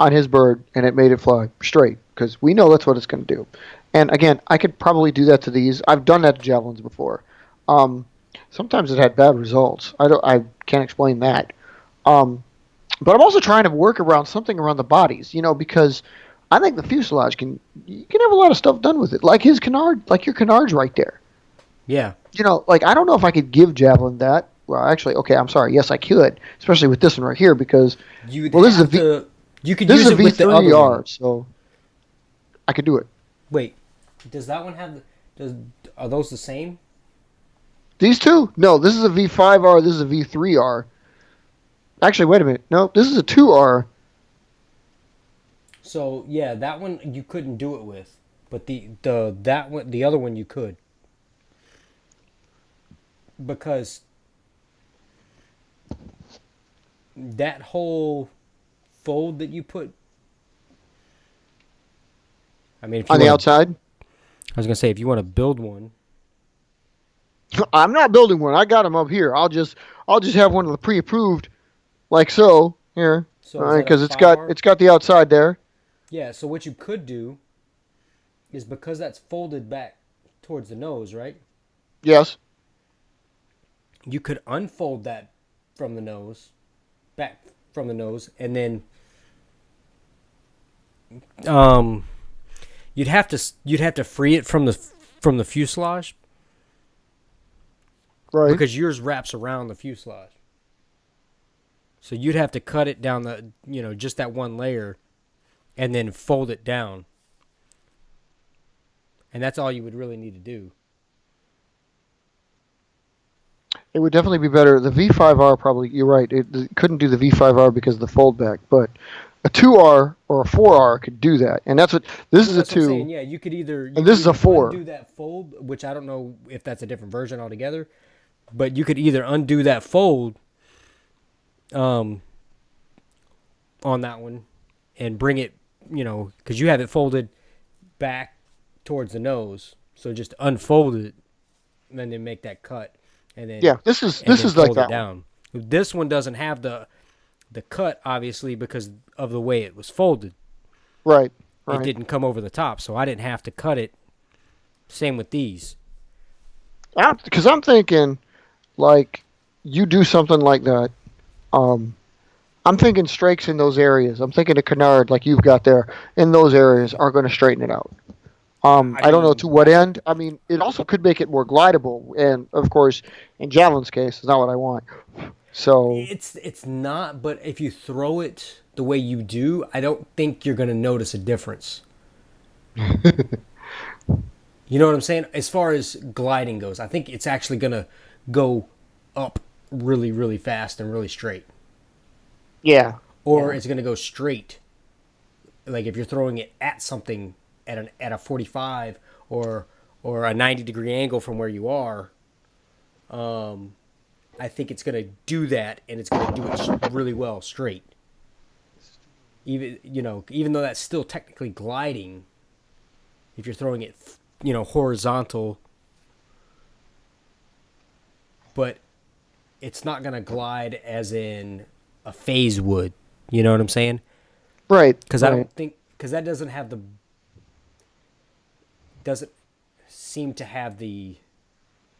on his bird and it made it fly straight because we know that's what it's going to do. And again, I could probably do that to these. I've done that to javelins before. Um, Sometimes it had bad results. I can't explain that. Um, but I'm also trying to work around something around the bodies, because I think the fuselage you can have a lot of stuff done with it, like his canard, like your canards right there. Yeah. Like I don't know if I could give javelin that. Well, actually, okay, I'm sorry. Yes, I could, especially with this one right here because You would well, this is have a V. to. You could This use is a it with the other V3R, one. so I could do it. Wait, does that one have? Are those the same? These two? No, this is a V5R. This is a V3R. Actually, wait a minute. No, this is a 2R. So yeah, that one you couldn't do it with, but the other one you could, because that whole fold that you put. I mean, if you On the wanna, outside. I was gonna say if you want to build one. I'm not building one. I got them up here. I'll just have one of the pre-approved, like so here, So is that a because it's got 5R? the outside there. Yeah. So what you could do is because that's folded back towards the nose, right? Yes. You could unfold that from the nose, back from the nose, and then um, you'd have to free it from the fuselage Right. because yours wraps around the fuselage. So you'd have to cut it down just that one layer, and then fold it down, and that's all you would really need to do. It would definitely be better. The V5R probably. You're right. It couldn't do the V5R because of the fold back, but a 2R or a 4R could do that, and that's what this is a That's what I'm saying. 2. Yeah, you could either And this is a 4. undo that fold, which I don't know if that's a different version altogether, but you could either undo that fold, on that one, and bring it, because you have it folded back towards the nose, so just unfold it, and then make that cut, and then Yeah, this is like fold that it down. This one doesn't have the cut, obviously, because of the way it was folded. one. Right. It Right. didn't come over the top, so I didn't have to cut it. Same with these. Because I'm thinking, like, you do something like that. I'm thinking strakes in those areas. I'm thinking a canard like you've got there in those areas are going to straighten it out. I don't know mean, to what end. I mean, it also could make it more glidable, and of course, in Javelin's case, it's not what I want. So it's not, but if you throw it the way you do, I don't think you're gonna notice a difference. You know what I'm saying? As far as gliding goes, I think it's actually gonna go up really, really fast and really straight. yeah, Or it's gonna go straight. Like if you're throwing it at something at a 45 or a 90-degree angle from where you are, I think it's gonna do that, and it's gonna do it really well straight. Even though that's still technically gliding, if you're throwing it, horizontal but it's not going to glide as in a phase would. You know what I'm saying? Right. Because I don't think, because that doesn't seem to have the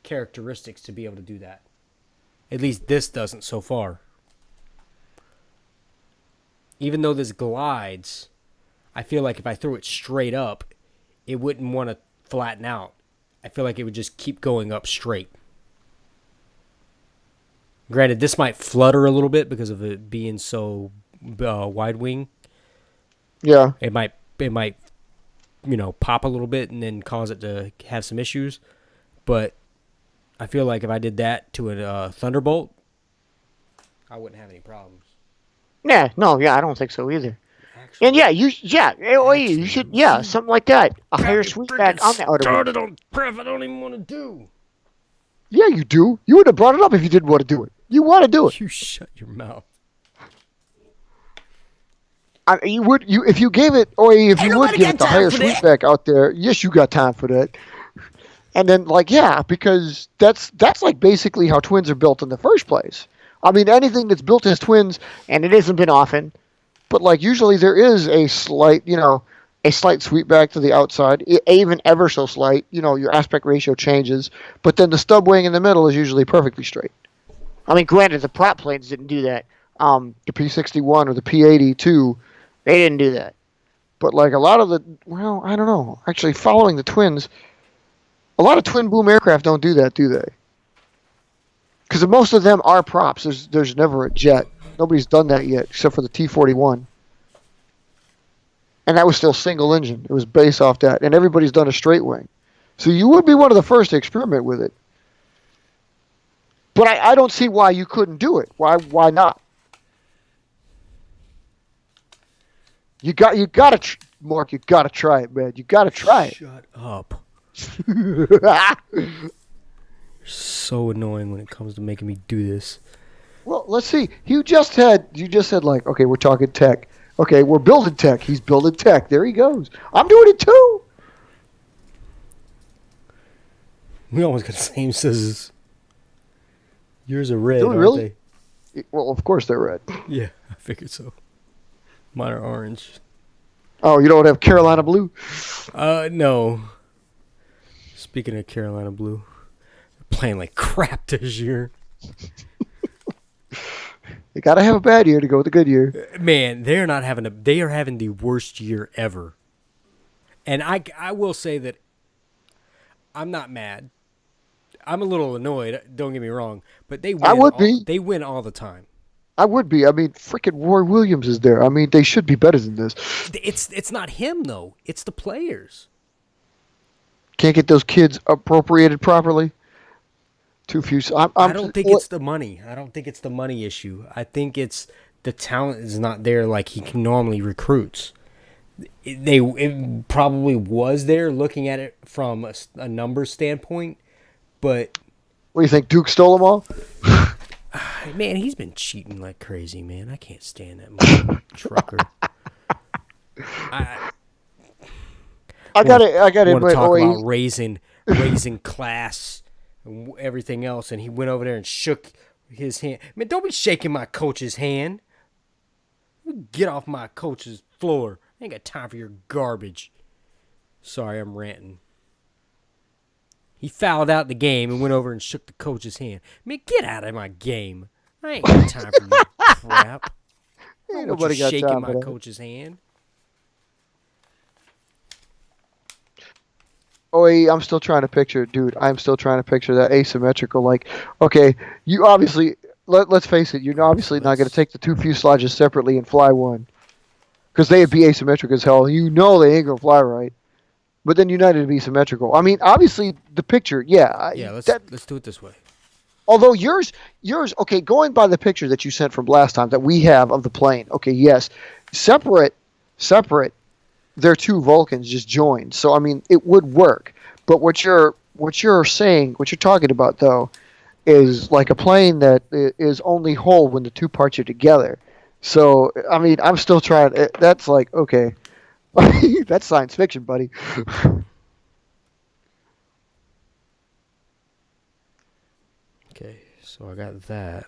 characteristics to be able to do that. At least this doesn't so far. Even though this glides, I feel like if I threw it straight up, it wouldn't want to flatten out. I feel like it would just keep going up straight. Granted, this might flutter a little bit because of it being so wide wing. Yeah. It might, pop a little bit and then cause it to have some issues. But I feel like if I did that to a Thunderbolt, I wouldn't have any problems. Yeah, no, I don't think so either. Actually, And you should, something like that. A higher sweepback on the outer ring. started on prep I don't even want to do. Yeah, you do. You would have brought it up if you didn't want to do it. You want to do it. You shut your mouth. If you gave it, or if you would give it the higher sweepback out there. Yes, you got time for that. And then, because that's like basically how twins are built in the first place. I mean, anything that's built as twins, And it hasn't been often. but usually there is a slight sweepback to the outside, even ever so slight. Your aspect ratio changes, but then the stub wing in the middle is usually perfectly straight. I mean, granted, the prop planes didn't do that. The P61 or the P82, They didn't do that. but a lot of I don't know. Actually, following the twins, a lot of twin boom aircraft don't do that, do they? Because most of them are props. There's never a jet. Nobody's done that yet, except for the T41. And that was still single engine. It was based off that. And everybody's done a straight wing. So you would be one of the first to experiment with it. But I don't see why you couldn't do it. Why not? Mark, you gotta try it, man. You gotta try it. Shut up. So annoying when it comes to making me do this. Well, let's see. You just said okay, we're talking tech. Okay, we're building tech. He's building tech. There he goes. I'm doing it too. We almost got the same scissors. Yours are red, Do we aren't really? Well, of course they're red. they? Yeah, I figured so. Mine are orange. Oh, you don't have Carolina blue? No. Speaking of Carolina blue, they're playing like crap this year. You gotta have a bad year to go with a good year. Man, they are having the worst year ever. And I will say that I'm not mad. I'm a little annoyed, don't get me wrong, but they win. They win all the time. I would be. I mean, freaking Roy Williams is there. I mean, they should be better than this. It's not him though. It's the players. Can't get those kids appropriated properly. Too few. I don't think it's the money. I don't think it's the money issue. I think it's the talent is not there like he normally recruits. It probably was there looking at it from a numbers standpoint, but what do you think? Duke stole them all? Man, he's been cheating like crazy, man. I can't stand that trucker. I got it. Want to talk about raising class and everything else, and he went over there and shook his hand. Man, don't be shaking my coach's hand. Get off my coach's floor. I ain't got time for your garbage. Sorry, I'm ranting. He fouled out the game and went over and shook the coach's hand. Man, get out of my game. I ain't got time for your crap. Ain't nobody got shaking time my for that. coach's hand. Oh, I'm still trying to picture, dude. I'm still trying to picture that asymmetrical. Okay, you obviously, let's face it, you're obviously not going to take the two fuselages separately and fly one. Because they'd be asymmetric as hell. You know they ain't going to fly right. But then United would be symmetrical. I mean, obviously, the picture, yeah. Yeah, let's do it this way. Although yours, okay, going by the picture that you sent from last time that we have of the plane, okay, yes, separate, they're two Vulcans just joined. So I mean, it would work. But what you're saying, what you're talking about though, is like a plane that is only whole when the two parts are together. So I mean, I'm still trying. That's like okay, that's science fiction, buddy. Okay. So I got that.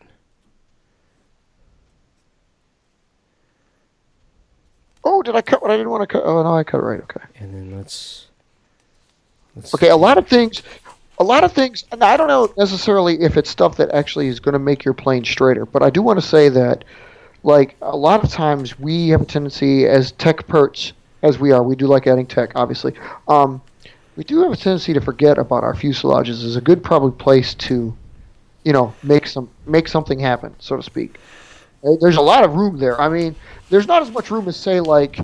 Oh, did I cut what I didn't want to cut? Oh, no, I cut it right. Okay. And then let's Okay, a lot of things, and I don't know necessarily if it's stuff that actually is going to make your plane straighter, but I do want to say that, like, a lot of times we have a tendency, as tech perts, as we are, we do like adding tech, obviously, we do have a tendency to forget about our fuselages as a good probably place to, make something happen, so to speak. There's a lot of room there. I mean, there's not as much room as, say, like,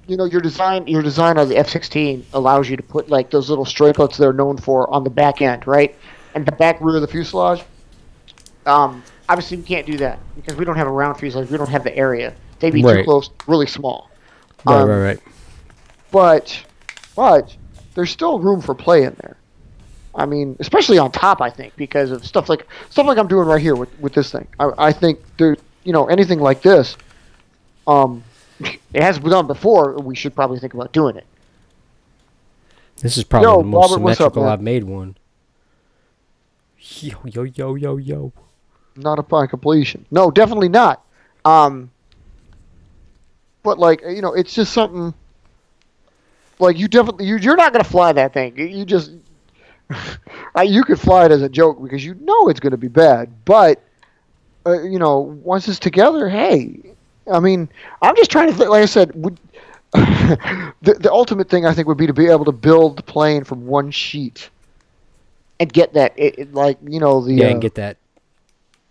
your design of the F-16 allows you to put like those little straightouts they're known for on the back end, right? And the back rear of the fuselage. Obviously, we can't do that because we don't have a round fuselage. We don't have the area. They'd be too close, really small. right. But there's still room for play in there. I mean, especially on top, I think, because of stuff like I'm doing right here with this thing. I think there, anything like this. It has been done before. We should probably think about doing it. This is probably the most Robert, what's up, symmetrical man? I've made one. Yo. Not upon completion. No, definitely not. But like it's just something. Like you're not gonna fly that thing. You just you could fly it as a joke because it's gonna be bad. But once it's together, hey. I mean, I'm just trying to think, like I said, the ultimate thing I think would be to be able to build the plane from one sheet and get that, and get that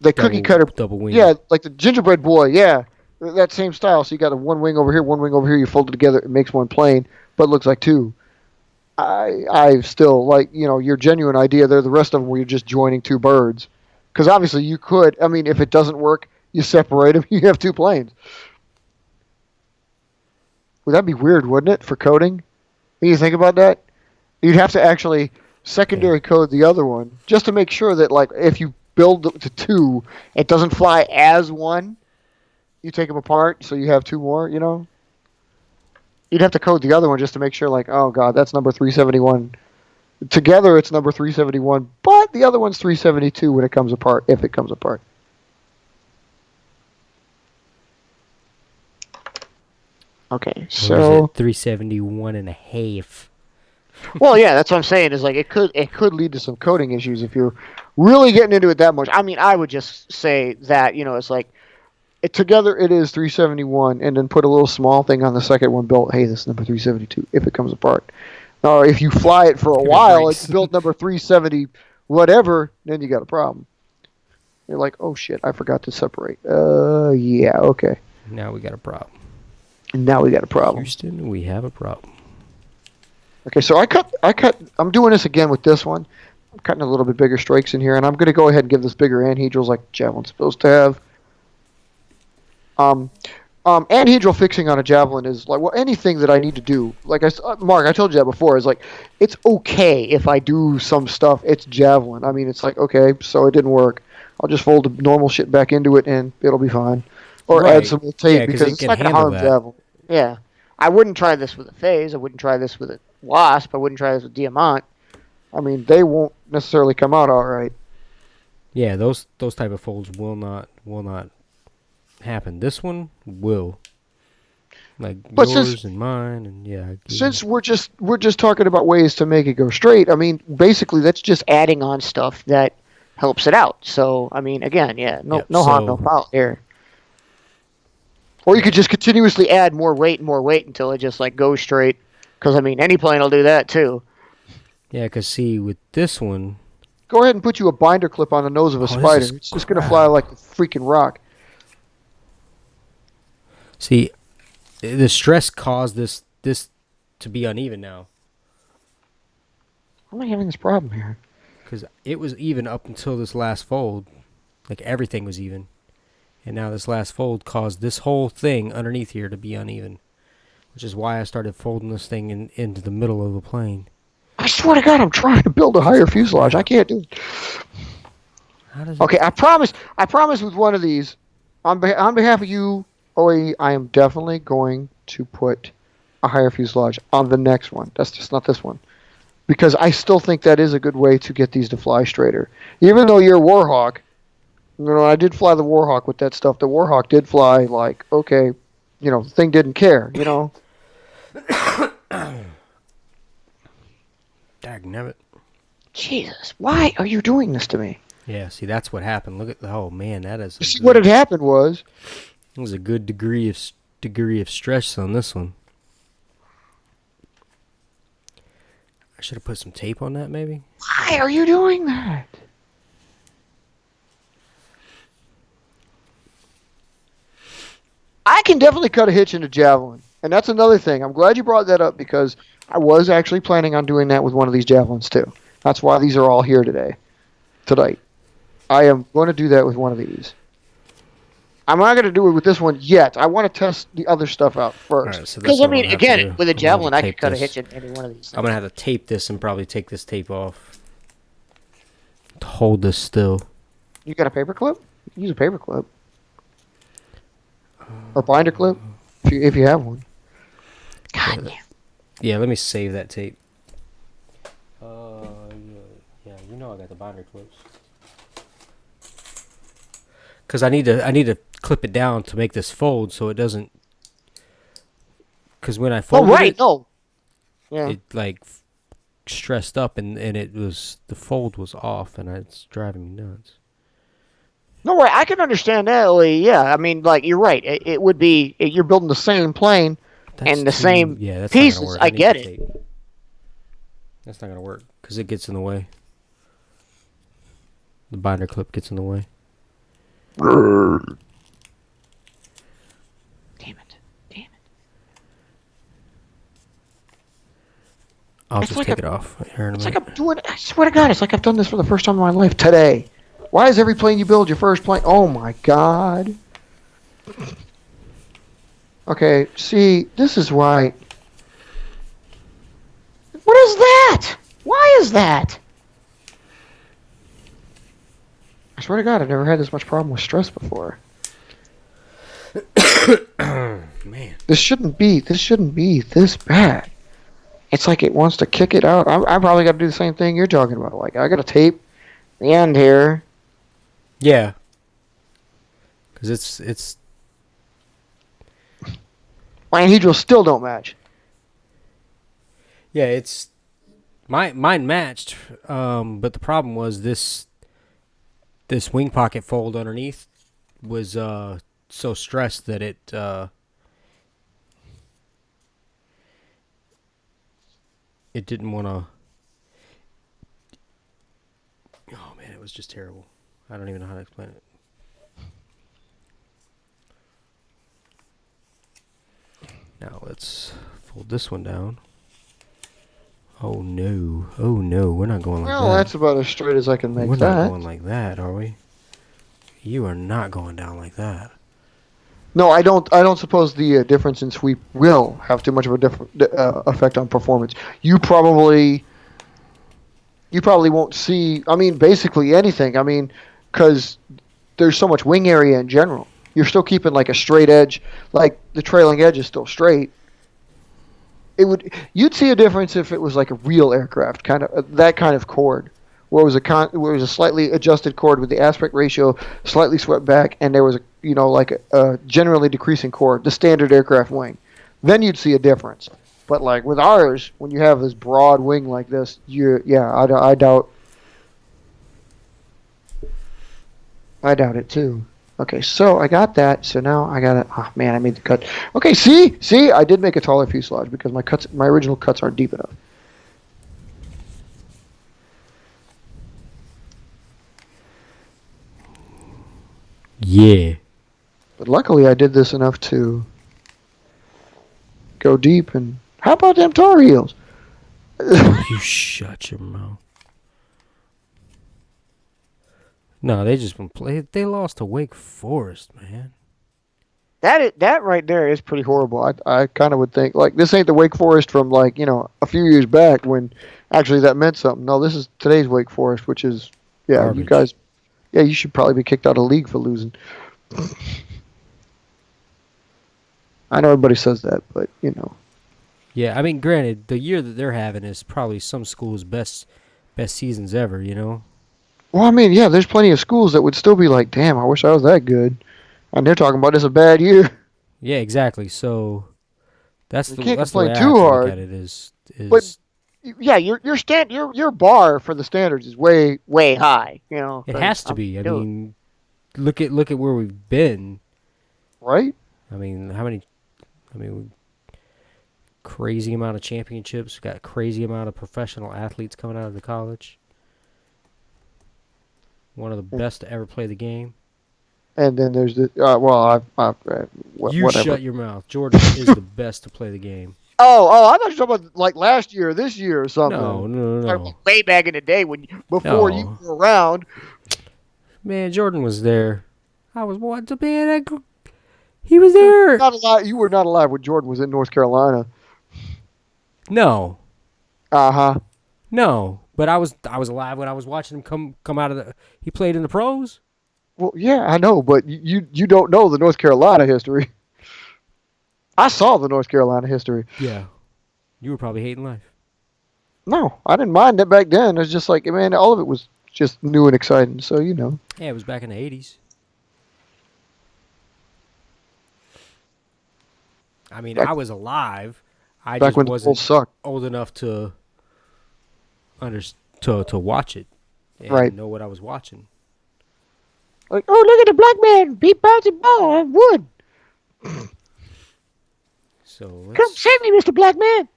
the cookie cutter double wing. Yeah, like the gingerbread boy. Yeah, that same style. So you got one wing over here, one wing over here. You fold it together, it makes one plane, but it looks like two. I still like your genuine idea there. The rest of them where you're just joining two birds, because obviously you could. I mean, if it doesn't work. You separate them, you have two planes. Would that be weird, wouldn't it, for coding? You think about that? You'd have to actually secondary code the other one just to make sure that, like, if you build to two, it doesn't fly as one. You take them apart, so you have two more, You'd have to code the other one just to make sure, like, oh, God, that's number 371. Together, it's number 371, but the other one's 372 when it comes apart, if it comes apart. Okay, so 371 and a half. Well, yeah, that's what I'm saying. Is like it could lead to some coding issues if you're really getting into it that much. I mean, I would just say that it's like together it is 371, and then put a little small thing on the second one built. Hey, this is number 372 if it comes apart. Or if you fly it for a while, it's built number 370, whatever. Then you got a problem. You're like, oh shit, I forgot to separate. Yeah, okay. Now we got a problem. Houston, we have a problem. Okay, so I'm doing this again with this one. I'm cutting a little bit bigger strikes in here, and I'm going to go ahead and give this bigger anhedrals like Javelin's supposed to have. Anhedral fixing on a Javelin is like, well, anything that I need to do. Like Mark, I told you that before. Is like, it's okay if I do some stuff. It's Javelin. I mean, it's like, okay, so it didn't work. I'll just fold the normal shit back into it, and it'll be fine. Or add some tape because it's not going to harm Javelin. Yeah. I wouldn't try this with a Phase. I wouldn't try this with a Wasp. I wouldn't try this with Diamant. I mean, they won't necessarily come out all right. Yeah, those type of folds will not happen. This one will. Like but yours and mine, and yeah. Since we're just talking about ways to make it go straight, I mean, basically that's just adding on stuff that helps it out. So, I mean, again, yeah, no harm, no foul here. Or you could just continuously add more weight until it just like goes straight. Because I mean, any plane will do that too. Yeah, because see, with this one, go ahead and put you a binder clip on the nose of a spider. It's just gonna fly like a freaking rock. See, the stress caused this to be uneven now. Why am I having this problem here? Because it was even up until this last fold. Like everything was even. And now this last fold caused this whole thing underneath here to be uneven. Which is why I started folding this thing into the middle of the plane. I swear to God, I'm trying to build a higher fuselage. I can't do it. Okay, I promise with one of these, on behalf of you, OAE, I am definitely going to put a higher fuselage on the next one. That's just not this one. Because I still think that is a good way to get these to fly straighter. Even though you're Warhawk, I did fly the Warhawk with that stuff. The Warhawk did fly like, okay, the thing didn't care, Dagnabbit. Jesus, why are you doing this to me? Yeah, see, that's what happened. Look at oh man, that is. See, what had happened was, It was a good degree of stress on this one. I should have put some tape on that, maybe. why are you doing that? I can definitely cut a hitch into Javelin. And that's another thing. I'm glad you brought that up because I was actually planning on doing that with one of these Javelins too. That's why these are all here tonight. I am going to do that with one of these. I'm not going to do it with this one yet. I want to test the other stuff out first. Right, so Because, that's what I'm gonna have to again, do. with a I'm gonna have to Javelin, I tape could cut a this. hitch into any one of these things. I'm gonna have to tape this and probably take this tape off to hold this still. You got a paper clip? You can use a paper clip. Or binder clip, if you have one. God damn. Yeah, let me save that tape. Yeah, I got the binder clips. Cause I need to clip it down to make this fold so it doesn't. Cause when I folded it, Yeah. it like stressed up and the fold was off and it's driving me nuts. No, right. I can understand that. Yeah, I mean, you're right. It would be you're building the same plane and the same that's pieces. Not gonna work. I need get the it. tape. That's not gonna work because it gets in the way. The binder clip gets in the way. Damn it! I'll It's just like take it off here in a It's minute. like I'm doing. I swear to God, it's like I've done this for the first time in my life today. Why is every plane you build your first plane? Oh my God. Okay, see, this is why. What is that? Why is that? I swear to God, I've never had this much problem with stress before. Man. This shouldn't be this bad. It's like it wants to kick it out. I probably got to do the same thing you're talking about. Like, I got to tape the end here. Yeah. Because it's. My anhedrals still don't match. Yeah, it's. Mine matched, but the problem was this wing pocket fold underneath was so stressed that it didn't want to. Oh man, it was just terrible. I don't even know how to explain it. Now let's fold this one down. Oh no, we're not going like that. Well, that's about as straight as I can make We're that. not going like that, are we? You are not going down like that. No, I don't suppose the difference in sweep will have too much of a different effect on performance. You probably won't see. I mean, basically anything. I mean, because there's so much wing area in general. You're still keeping like a straight edge. Like the trailing edge is still straight. You'd see a difference if it was like a real aircraft, kind of that kind of chord, where it was a slightly adjusted chord with the aspect ratio slightly swept back, and there was a generally decreasing chord, the standard aircraft wing. Then you'd see a difference. But like with ours, when you have this broad wing like this, I doubt it too. Okay, so I got that. So now I got it. Oh man, I made the cut. Okay, see, I did make a taller fuselage because my original cuts aren't deep enough. Yeah. But luckily, I did this enough to go deep. And how about them Tar Heels? You shut your mouth. No, they just been played. They lost to Wake Forest, man. That right there is pretty horrible. I kind of would think like this ain't the Wake Forest from like a few years back when actually that meant something. No, this is today's Wake Forest, which is Garbage. You guys, you should probably be kicked out of the league for losing. I know everybody says that, but Yeah, I mean, granted, the year that they're having is probably some schools' best seasons ever. Well, I mean, yeah, there's plenty of schools that would still be like, damn, I wish I was that good. And they're talking about this a bad year. Yeah, exactly. So that's You the can't that's the way complain I have too to look hard. at it is But yeah, your bar for the standards is way high. You know, it 'cause has to be. I dude, mean, look at where we've been. right? I mean, crazy amount of championships. Got crazy amount of professional athletes coming out of the college. One of the best to ever play the game. And then there's the You whatever. shut your mouth. Jordan is the best to play the game. Oh, I thought you were talking about like last year, this year, or something. No. Way back in the day before you No. were around. Man, Jordan was there. I was watching. Man, he was there. Not alive. You were not alive when Jordan was in North Carolina. No. Uh-huh. No. But I was alive when I was watching him come out of the. He played in the pros. Well, yeah, I know, but you don't know the North Carolina history. I saw the North Carolina history. Yeah. You were probably hating life. No, I didn't mind it back then. It was just like, man, all of it was just new and exciting. So, you know. Yeah, it was back in the 80s. I mean, I was alive. I Back just when the Bulls wasn't sucked. old enough to to watch it and Right. know what I was watching. Like, oh, look at the black man. Beat bouncing ball on wood. So Come let's, save me, Mr. Black Man.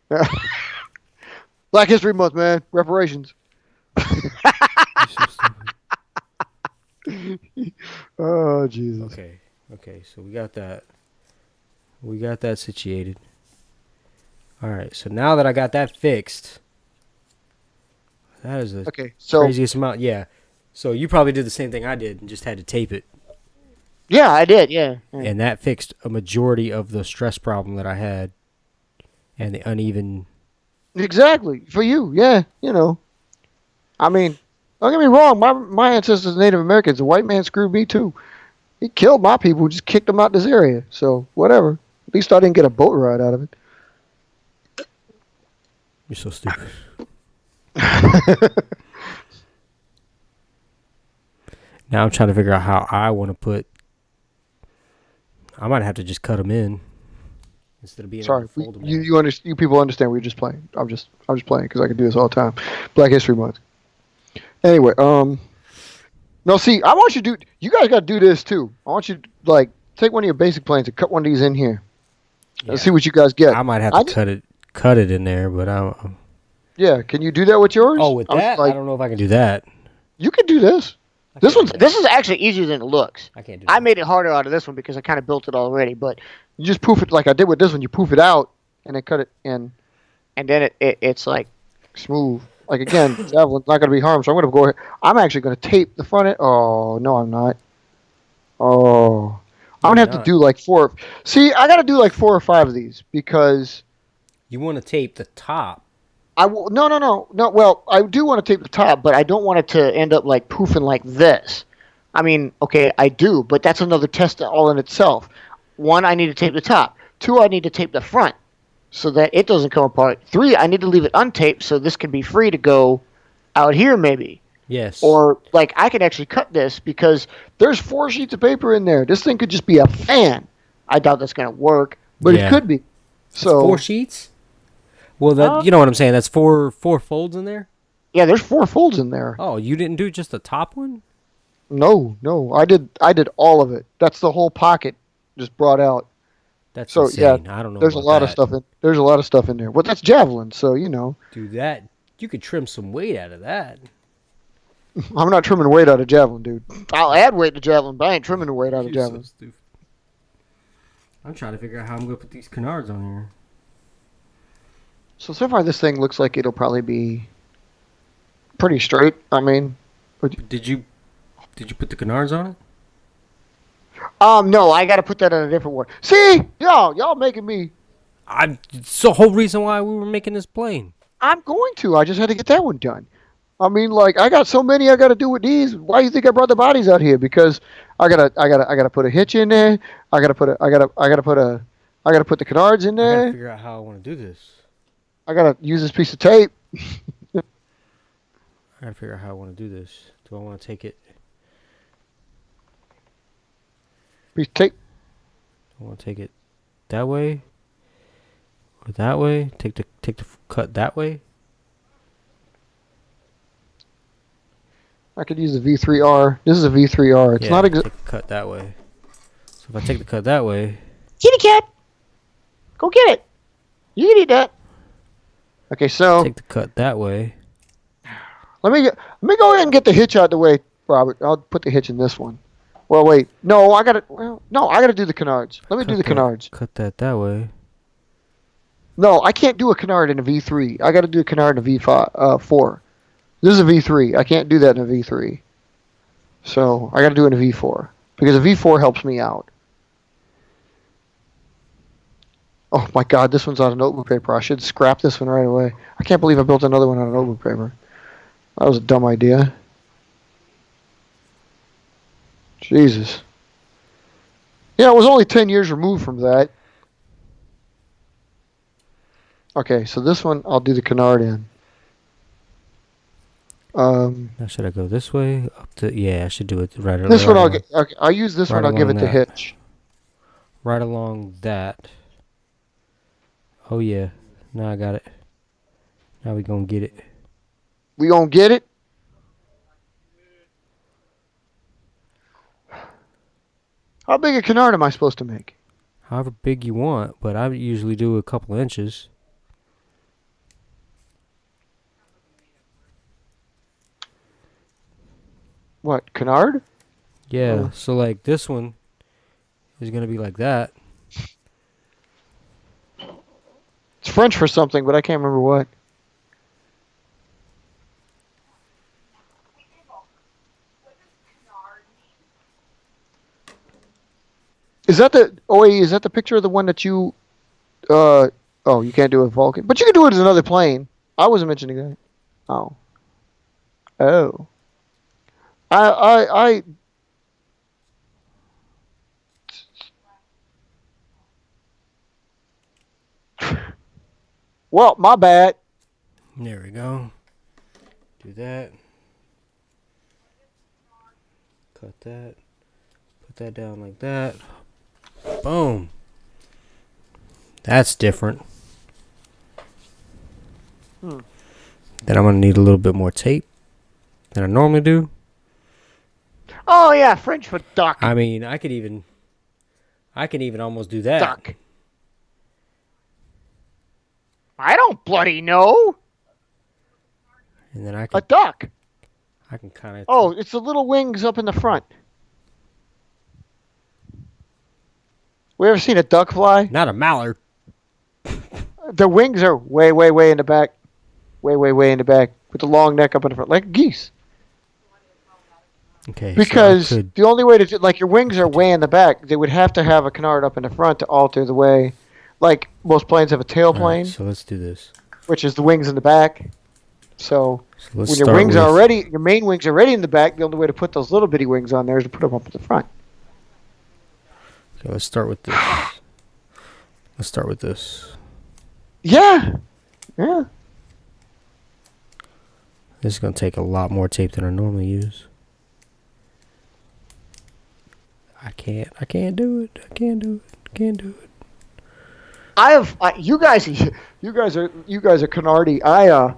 Black History Month, man. Reparations. you're so stupid. Oh, Jesus. Okay, so we got that. We got that situated. All right, so now that I got that fixed, that is the Okay, so craziest amount. Yeah. So you probably did the same thing I did and just had to tape it. Yeah, I did. Yeah. And that fixed a majority of the stress problem that I had and the uneven. exactly for you, yeah, you know. I mean, don't get me wrong. My ancestors are Native Americans. The white man screwed me too. He killed my people, just kicked them out this area. So whatever. At least I didn't get a boat ride out of it. You're so stupid. Now I'm trying to figure out how I want to put. I might have to just cut them in instead of being Sorry, able to fold them. you people understand we're just playing. I'm just playing because I can do this all the time. Black History Month. Anyway, no, see, I want you to do. You guys got to do this too. I want you to like take one of your basic planes and cut one of these in here. Let's see what you guys get. I might have to cut it in there, but I'm. Yeah, can you do that with yours? Oh, with that, I don't know if I can do that. You can do this. This is actually easier than it looks. I can't do. I made it harder out of this one because I kind of built it already, but You just poof it like I did with this one. You poof it out and then cut it in and then it's like smooth. Like again, Javelin's not going to be harmed, so I'm going to go ahead. I'm actually going to tape the front end. Oh, no, I'm not. Oh. I'm going to have to do like 4. See, I got to do like 4 or 5 of these because You want to tape the top. No. Well, I do want to tape the top, but I don't want it to end up like poofing like this. I mean, okay, I do, but that's another test all in itself. 1, I need to tape the top. 2, I need to tape the front so that it doesn't come apart. 3, I need to leave it untaped so this can be free to go out here maybe. Yes. Or like I could actually cut this because there's 4 sheets of paper in there. This thing could just be a fan. I doubt that's going to work. But Yeah. it could be. So 4 sheets. Well, that you know what I'm saying. That's four folds in there. Yeah, there's 4 folds in there. Oh, you didn't do just the top one? No. I did all of it. That's the whole pocket just brought out. That's So insane. yeah, I don't know. there's a about lot of that. stuff in. There's a lot of stuff in there. Well, that's Javelin, so you know. Do that. You could trim some weight out of that. I'm not trimming weight out of Javelin, dude. I'll add weight to Javelin, but I ain't trimming the weight out of You're so Javelin. stupid. I'm trying to figure out how I'm gonna put these canards on here. So far, this thing looks like it'll probably be pretty straight. I mean, Did you put the canards on it? no, I got to put that on a different one. See, y'all making me. It's the whole reason why we were making this plane. I'm going to. I just had to get that one done. I mean, like I got so many I got to do with these. Why do you think I brought the bodies out here? Because I gotta put a hitch in there. I gotta put the canards in I gotta there. figure out how I want to do this. I gotta use this piece of tape. I gotta figure out how I want to do this. Do I want to take it? We take. I want to take it that way or that way. Take the cut that way. I could use the V3R. This is a V3R. It's not take exact. the cut that way. So if I take the cut that way, Kitty cat, go get it. You can eat that. Okay, so take the cut that way. let me go ahead and get the hitch out of the way, Robert. I'll put the hitch in this one. Well, wait. No, I gotta do the canards. Let me do the canards. Cut that way. No, I can't do a canard in a V3. I gotta do a canard in a V5, 4. This is a V3. I can't do that in a V3. So I gotta do it in a V4 because a V4 helps me out. Oh my God, this one's out of notebook paper. I should scrap this one right away. I can't believe I built another one out of notebook paper. That was a dumb idea. Jesus. Yeah, it was only 10 years removed from that. Okay, so this one I'll do the canard in. Now should I go this way? Up to I should do it right. This one along, I'll use this right one. I'll give it along the that. hitch. Right along that. Oh yeah, now I got it. Now we gonna get it. We gonna get it. How big a canard am I supposed to make? However big you want, but I usually do a couple of inches. What, canard? Yeah, so like this one is gonna be like that. It's French for something, but I can't remember what. Is that the picture of the one that you oh, you can't do a Vulcan. But you can do it as another plane. I wasn't mentioning that. Oh. Oh. I Well, my bad. There we go. Do that. Cut that. Put that down like that. Boom. That's different. Then I'm going to need a little bit more tape than I normally do. Oh yeah, French for duck. I mean, I can even almost do that. Duck. I don't bloody know. And then I A can duck. kind of. Oh, it's the little wings up in the front. We ever seen a duck fly? Not a mallard. The wings are way, way, way in the back. Way, way, way in the back. With the long neck up in the front. Like geese. Okay. Because so the only way to do, like, your wings are way in the back. They would have to have a canard up in the front to alter the way. Like, most planes have a tailplane, so let's do this. which is the wings in the back. So Let's when your start wings with, are already, your main wings are already in the back, the only way to put those little bitty wings on there is to put them up at the front. Okay, let's start with this. Let's start with this. Yeah. Yeah. This is gonna take a lot more tape than I normally use. I can't do it. I can't do it. You guys are canardy. I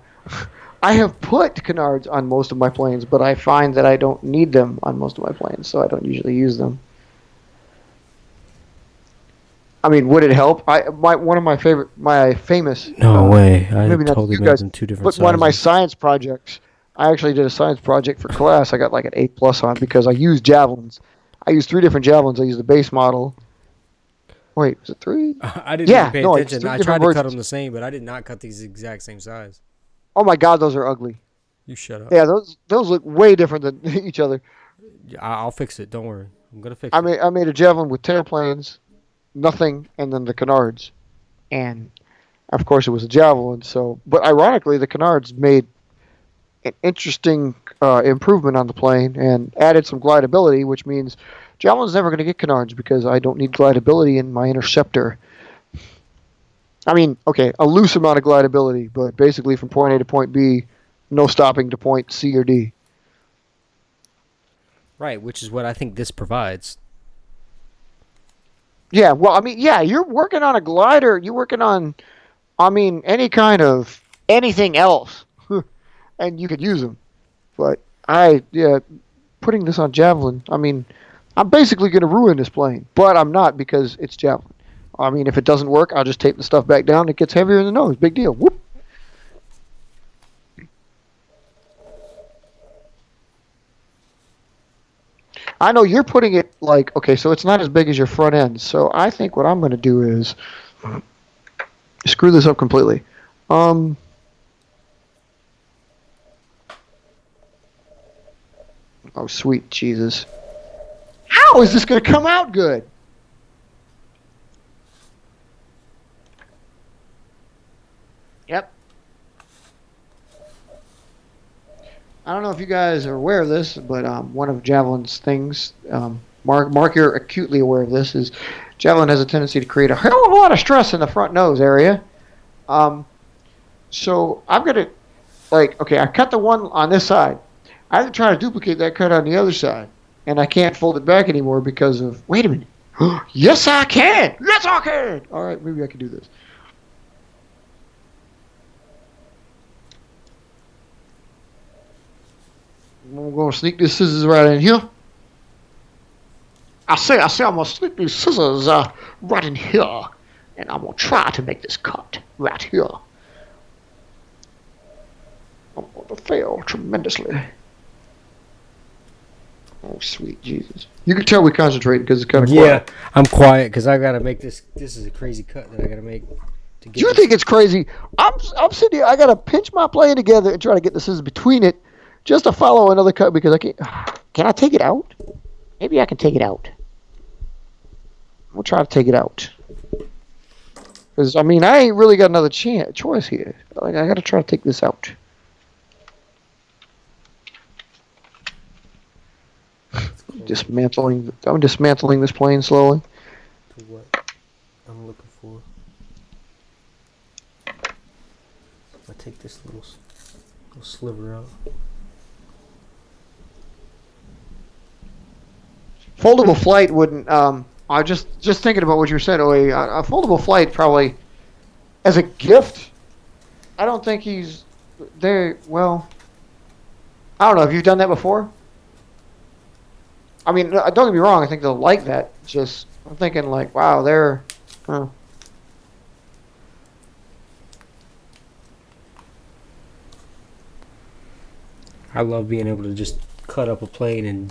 have put canards on most of my planes, but I find that I don't need them on most of my planes, so I don't usually use them. I mean, would it help? One of my famous. No way. I maybe not totally you made guys, them two different but sizes. one of my science projects. I actually did a science project for class. I got like an A+ on because I used javelins. I used 3 different javelins. I used the base model. Wait, was it 3? I didn't Yeah, even pay no, it's attention. 3 I different tried to cut versions. them the same, but I did not cut these exact same size. Oh my God, those are ugly. You shut up. Yeah, those look way different than each other. I'll fix it. Don't worry. I'm gonna fix I it. made a javelin with tailplanes, nothing, and then the canards, and of course it was a javelin. So, but ironically, the canards made an interesting improvement on the plane and added some glidability, which means javelin's never going to get canards because I don't need glidability in my interceptor. I mean, okay, a loose amount of glidability, but basically from point A to point B, no stopping to point C or D. Right, which is what I think this provides. Yeah, well, I mean, yeah, you're working on a glider. You're working on, I mean, any kind of anything else, and you could use them. But putting this on Javelin, I mean, I'm basically going to ruin this plane, but I'm not because it's Javelin. I mean, if it doesn't work, I'll just tape the stuff back down. It gets heavier in the nose. Big deal. Whoop. I know you're putting it like, okay, so it's not as big as your front end. So I think what I'm going to do is screw this up completely. Oh, sweet Jesus. How is this going to come out good? Yep. I don't know if you guys are aware of this, but one of Javelin's things, Mark, you're acutely aware of this, is Javelin has a tendency to create a hell of a lot of stress in the front nose area. So I'm going to, okay, I cut the one on this side. I have to try to duplicate that cut on the other side. And I can't fold it back anymore because of, wait a minute. Yes, I can. Yes, I can. All right, maybe I can do this. I'm going to sneak these scissors right in here. I say, I'm going to sneak these scissors right in here. And I'm going to try to make this cut right here. I'm going to fail tremendously. Oh, sweet Jesus. You can tell we concentrate because it's kind of quiet. Yeah, I'm quiet because I got to make this. This is a crazy cut that I got to make. Do you think it's crazy? I'm sitting here. I got to pinch my plane together and try to get the scissors between it just to follow another cut because I can't. Can I take it out? Maybe I can take it out. We'll try to take it out. Because, I mean, I ain't really got another choice here. I got to try to take this out. I'm dismantling this plane slowly. To what I'm looking for. I take this little sliver out. Foldable flight wouldn't. I just thinking about what you said. A foldable flight probably, as a gift. I don't think he's there. Well, I don't know. Have you done that before? I mean, don't get me wrong. I think they'll like that. Just I'm thinking like, wow, they're. I love being able to just cut up a plane and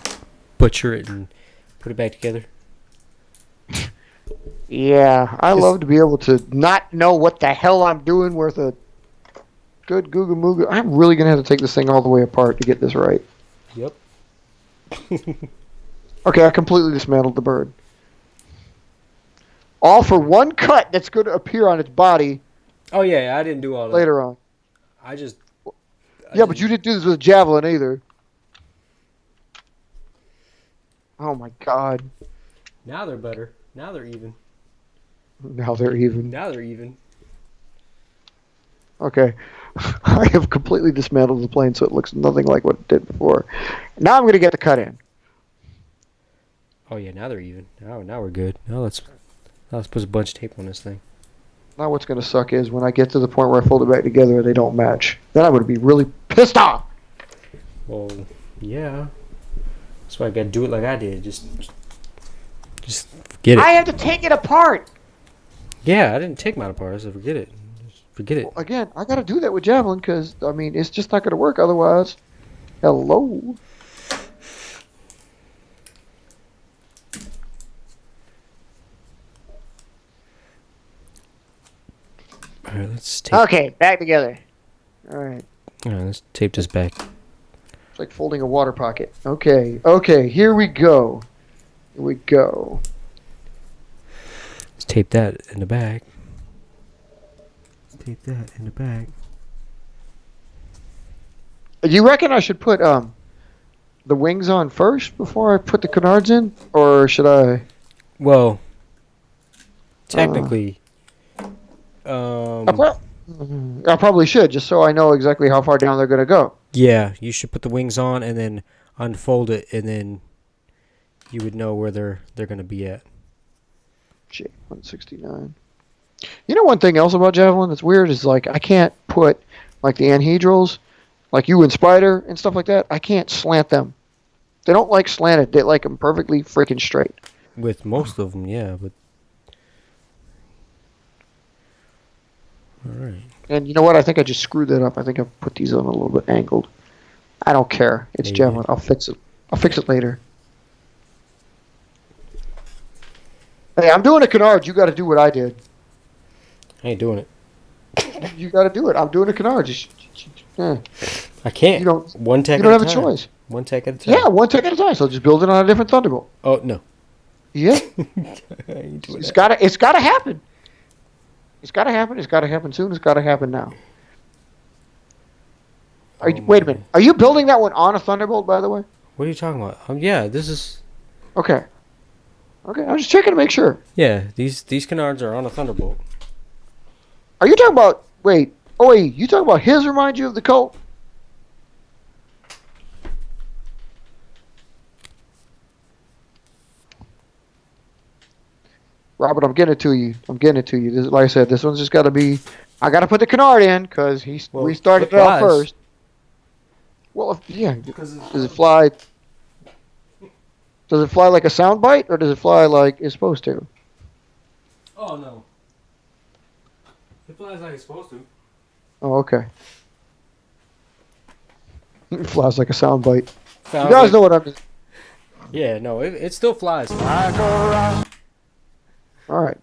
butcher it and put it back together. Yeah, I love to be able to not know what the hell I'm doing worth a good Google Mooga. I'm really going to have to take this thing all the way apart to get this right. Yep. Okay, I completely dismantled the bird. All for one cut that's going to appear on its body. Oh, yeah, I didn't do all that. Later on. Yeah, but you didn't do this with a javelin either. Oh my God. Now they're better. Now they're even. Now they're even. Now they're even. Okay. I have completely dismantled the plane so it looks nothing like what it did before. Now I'm going to get the cut in. Oh, yeah, now they're even. Now we're good. Now let's put a bunch of tape on this thing. Now what's going to suck is when I get to the point where I fold it back together and they don't match. Then I'm going to be really pissed off. Well, yeah. That's why I got to do it like I did. Just forget it. I have to take it apart. Yeah, I didn't take mine apart. I said forget it. Just forget it. Well, again, I got to do that with Javelin because, I mean, it's just not going to work otherwise. Hello. All right, let's tape. Okay, back together. All right. All right, let's tape this back. It's like folding a water pocket. Okay, here we go. Here we go. Let's tape that in the back. Let's tape that in the back. You reckon I should put the wings on first before I put the canards in? Or should I? Well, technically... Well, I probably should, just so I know exactly how far down they're going to go. Yeah, you should put the wings on and then unfold it, and then you would know where they're going to be at. J169. You know, one thing else about Javelin that's weird is like I can't put like the anhedrals, like you and Spider and stuff like that. I can't slant them. They don't like slanted. They like them perfectly freaking straight. With most of them, yeah, but all right. And you know what? I think I just screwed that up. I think I put these on a little bit angled. I don't care. It's Yeah, you Javelin. did. I'll fix it. I'll fix it later. Hey, I'm doing a Canards. You got to do what I did. I ain't doing it. You got to do it. I'm doing a Canards. I can't. You don't. One tech You don't at have a a time. choice. One tech at a time. Yeah, one tech at a time. So just build it on a different Thunderbolt. Oh no. Yeah, I ain't doing it's that. gotta. It's gotta happen. It's gotta happen. It's gotta happen soon. It's gotta happen now. Are you, wait a minute. Are you building that one on a Thunderbolt, by the way? What are you talking about? Yeah, this is. Okay. Okay, I'm just checking to make sure. Yeah, these canards are on a Thunderbolt. Are you talking about? Wait. Oh wait. You talking about his? Remind you of the Colt? Robert, I'm getting it to you. I'm getting it to you. This, like I said, this one's just got to be. I got to put the Canard in because Well, we started it it out flies. first. Well, yeah. Does it fly? Does it fly like a sound bite, or does it fly like it's supposed to? Oh no. It flies like it's supposed to. Oh, okay. It flies like a sound bite. Sounds You guys like- know what I mean. Yeah, no, it still flies, All right.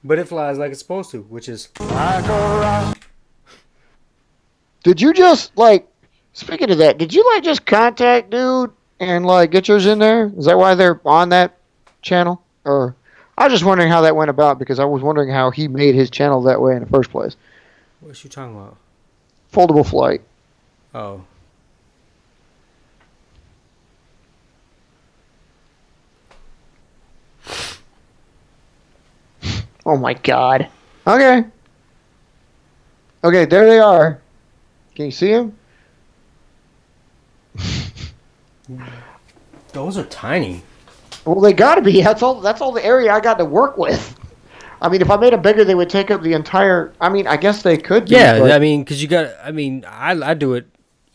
but it flies like it's supposed to, which is. Did you just like? Speaking of that, did you like just contact dude and like get yours in there? Is that why they're on that channel? Or I was just wondering how that went about because I was wondering how he made his channel that way in the first place. What you talking about? Foldable flight. Oh. Oh my god. Okay. Okay, there they are. Can you see them? Those are tiny. Well, they got to be. That's all. That's all the area I got to work with. I mean, if I made them bigger, they would take up the entire. I mean, I guess they could. Be, Yeah, but I mean, because you got. I mean, I do it,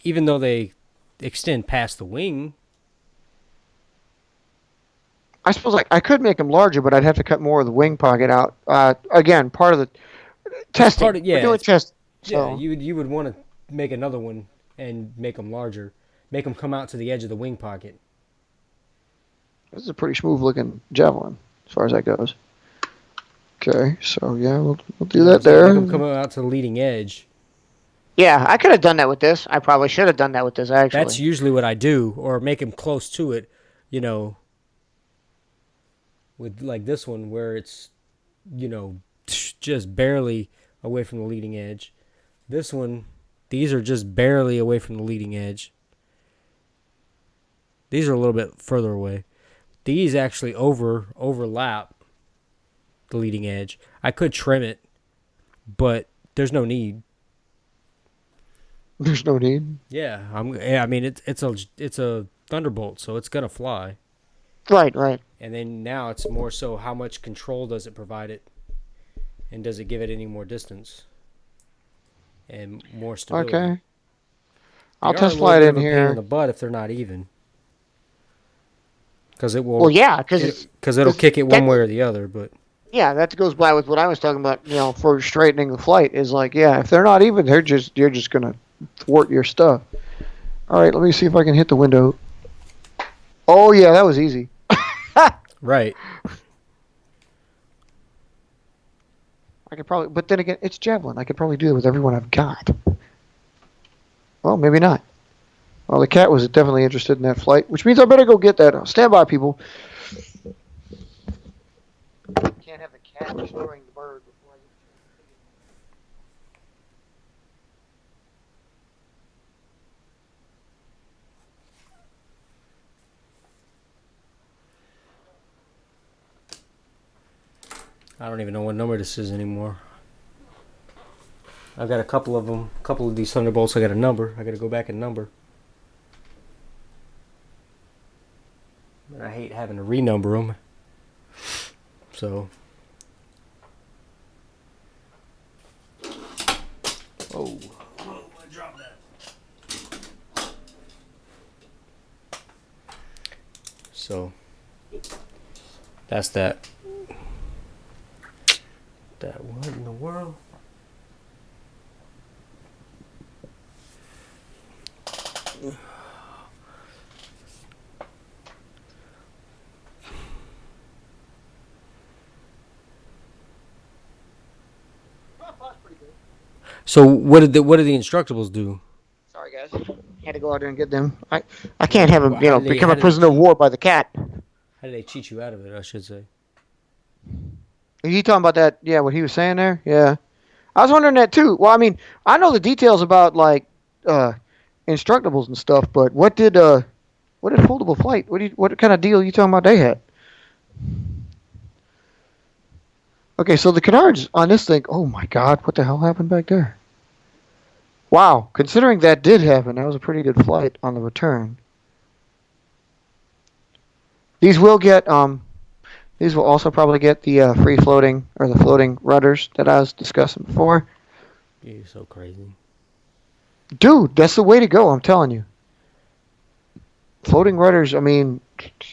even though they extend past the wing. I suppose I could make them larger, but I'd have to cut more of the wing pocket out. Again, part of the testing. part of- yeah, We're doing it's- testing. Yeah, So you would want to make another one and make them larger, make them come out to the edge of the wing pocket. this is a pretty smooth looking Javelin, as far as that goes. Okay, so yeah, we'll do that there. Make them come out to the leading edge. Yeah, I could have done that with this. I probably should have done that with this, actually. That's usually what I do, or make them close to it. You know, with like this one where it's, you know, just barely away from the leading edge. This one, these are just barely away from the leading edge. These are a little bit further away. These actually overlap the leading edge. I could trim it, but there's no need. There's no need. Yeah, I mean it's a Thunderbolt, so it's gonna fly. Right, right. And then now it's more so how much control does it provide it, and does it give it any more distance and more stability? Okay. They I'll are a test little fly it bit in of a pain here. in the butt if they're not even, because it will. Well, yeah, because Because it'll kick it one way or the other, but yeah, that goes by with what I was talking about. You know, for straightening the flight is like, yeah, if they're not even, you're just gonna thwart your stuff. All right, let me see if I can hit the window. Oh yeah, that was easy. right. I could probably, but then again, it's Javelin. I could probably do it with everyone I've got. Well, maybe not. Well, the cat was definitely interested in that flight, which means I better go get that. Stand by, people. Can't have the cat destroying the bird before I I don't even know what number this is anymore. I've got a couple of them. A couple of these Thunderbolts I got a number. I got to go back and number. I hate having to renumber them. So. Oh, I dropped that. So. That's that. What in the world? So what did the Instructables do? Sorry, guys. Had to go out there and get them. I can't have him, Well, become a prisoner of war by the cat. How did they cheat you out of it, I should say? Are you talking about that? Yeah, what he was saying there? Yeah. I was wondering that too. Well, I mean, I know the details about like Instructables and stuff, but what did Foldable Flight? What kind of deal are you talking about they had? Okay, so the Canards on this thing. Oh my God, what the hell happened back there? Wow, considering that did happen, that was a pretty good flight on the return. These will get These will also probably get the free floating or the floating rudders that I was discussing before. You're so crazy. Dude, that's the way to go, I'm telling you. Floating rudders, I mean,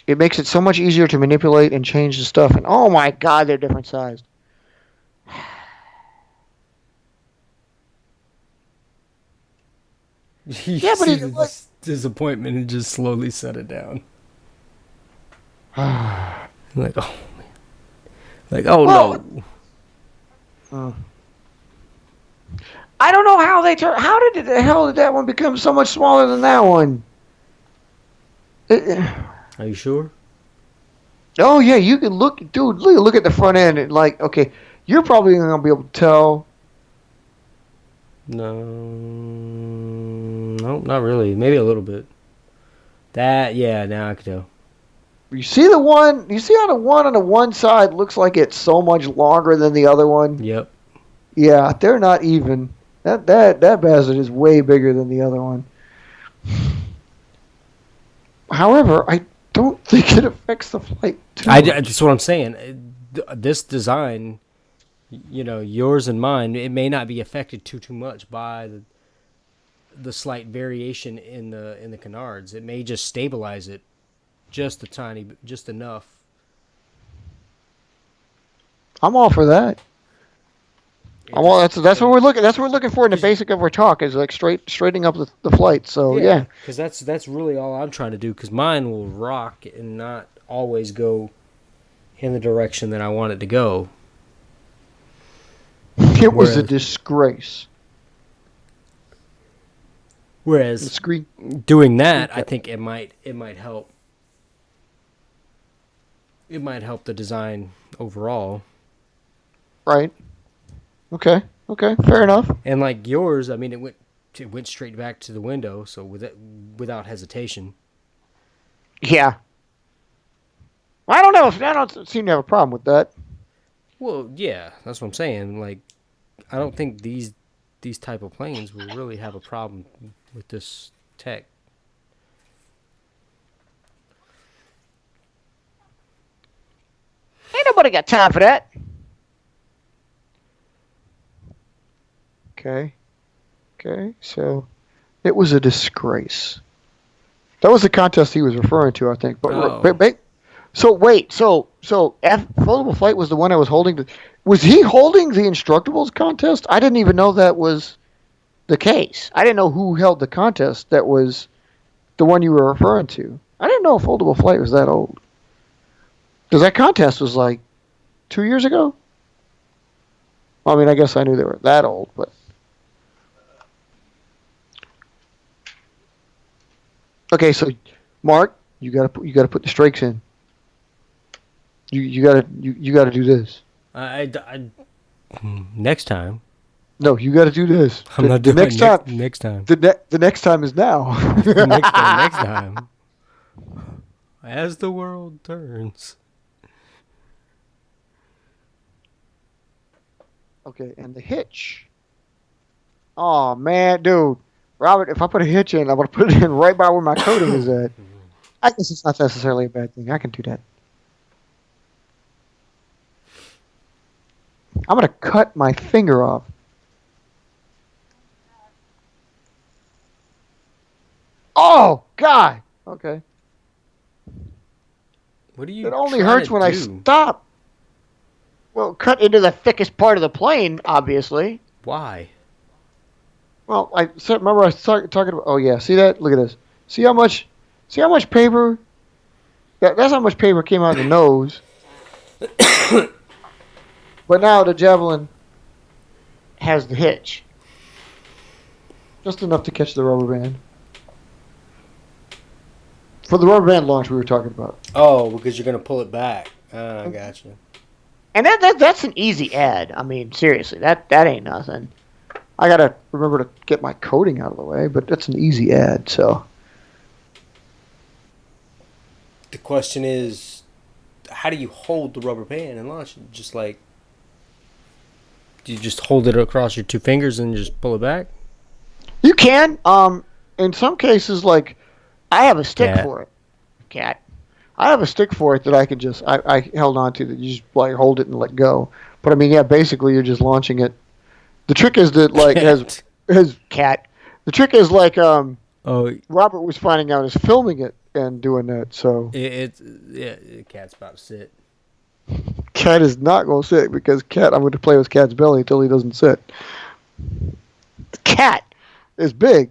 it makes it so much easier to manipulate and change the stuff. And oh my God, they're different sized. Yeah, but it's disappointment and just slowly set it down. Like, oh man. Like, oh no. I don't know how they turn. How did the hell did that one become so much smaller than that one? Are you sure? Oh yeah, you can look, dude. Look at the front end and like, okay, you're probably gonna be able to tell. No, not really. Maybe a little bit. Yeah, now I can tell. You see the one? You see how the one on the one side looks like it's so much longer than the other one? Yep. Yeah, they're not even. That bastard is way bigger than the other one. However, I don't think it affects the flight too much. That's what I'm saying. This design, yours and mine, it may not be affected too much by the slight variation in the Canards. It may just stabilize it just enough. I'm all for that. That's what we're looking. That's what we're looking for in the basic of our talk is like straightening up the flight. So yeah. Because that's really all I'm trying to do. Because mine will rock and not always go in the direction that I want it to go. It was a disgrace. Whereas doing that, I think it might help. It might help the design overall. Right. Okay, fair enough. And like yours, I mean, it went straight back to the window, so without hesitation. Yeah. I don't seem to have a problem with that. Well, yeah, that's what I'm saying. Like, I don't think these type of planes will really have a problem with this tech. Ain't nobody got time for that. Okay, so it was a disgrace. That was the contest he was referring to, I think. But so wait, so Foldable Flight was the one I was holding. Was he holding the Instructables contest? I didn't even know that was the case. I didn't know who held the contest that was the one you were referring to. I didn't know Foldable Flight was that old. Because that contest was like 2 years ago. I mean, I guess I knew they were that old, but. Okay, so Mark, you gotta put the strakes in. You gotta do this. Next time. No, you gotta do this. I'm not doing it next time. The next time is now. next time. As the world turns. Okay, and the hitch. Oh man, dude, Robert, if I put a hitch in, I'm gonna put it in right by where my coating is at. I guess it's not necessarily a bad thing. I can do that. I'm gonna cut my finger off. Oh God. Okay. What are you? It only trying hurts to when I do? stop. Well, cut into the thickest part of the plane, obviously. Why? Well, remember I was talking about. Oh yeah, see that? Look at this. See how much? See how much paper? That's how much paper came out of the nose. But now the Javelin has the hitch, just enough to catch the rubber band. For the rubber band launch we were talking about. Oh, because you're gonna pull it back. I gotcha. And that's an easy add. I mean, seriously, that ain't nothing. I gotta remember to get my coating out of the way, but that's an easy add. So The question is, how do you hold the rubber band and launch it? Just like, do you just hold it across your two fingers and just pull it back? you can. In some cases, like I have a stick for it. Cat. I have a stick for it that I can just I held on to that you just like hold it and let go. But I mean, yeah, basically you're just launching it. The trick is that like has cat. The trick is like Robert was finding out is filming it and doing that. So the cat's about to sit. Cat is not going to sit because Cat. I'm going to play with Cat's belly until he doesn't sit. Cat is big.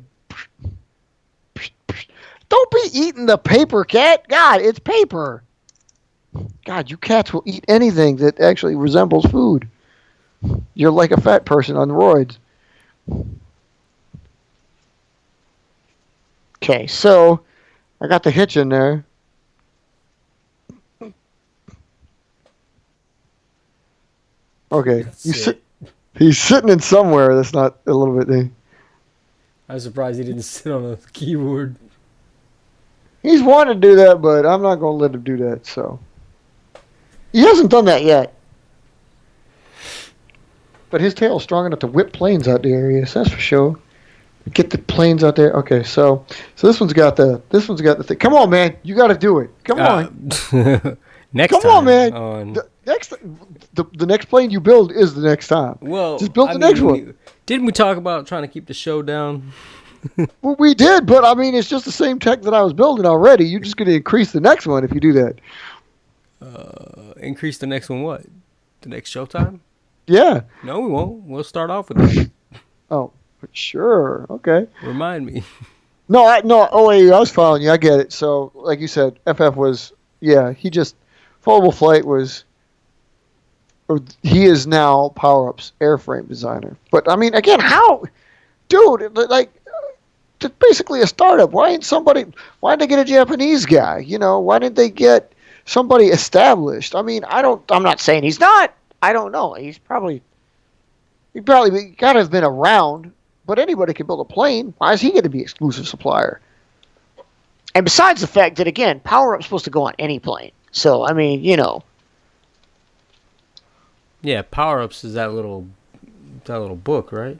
Don't be eating the paper, Cat. God, it's paper. God, you cats will eat anything that actually resembles food. You're like a fat person on roids. Okay, so I got the hitch in there. Okay, he's sitting in somewhere that's not a little bit there. I was surprised he didn't sit on a keyboard. He's wanted to do that, but I'm not going to let him do that, so. He hasn't done that yet. But his tail's strong enough to whip planes out the areas, that's for sure. Get the planes out there. Okay, so this one's got the thing. Come on, man, you got to do it. Come on. Next Come time. on, man. The next plane you build is the next time. Well, just build the next one. Didn't we talk about trying to keep the show down? Well, we did, but I mean, it's just the same tech that I was building already. You're just going to increase the next one if you do that. Increase the next one what? The next showtime? Yeah. No, we won't. We'll start off with that. Oh, sure. Okay. Remind me. No. Oh, wait, I was following you. I get it. So, like you said, FF was, he just, Foldable Flight was, or he is now Power Up's airframe designer. But, I mean, again, how? Dude, like, it's basically a startup. Why didn't they get a Japanese guy? You know, why didn't they get somebody established? I mean, I'm not saying he's not. I don't know. He probably got to have been around, but anybody can build a plane. Why is he going to be exclusive supplier? And besides the fact that, again, Power Up's supposed to go on any plane. So, I mean, you know. Yeah, Power Ups is that little book, right?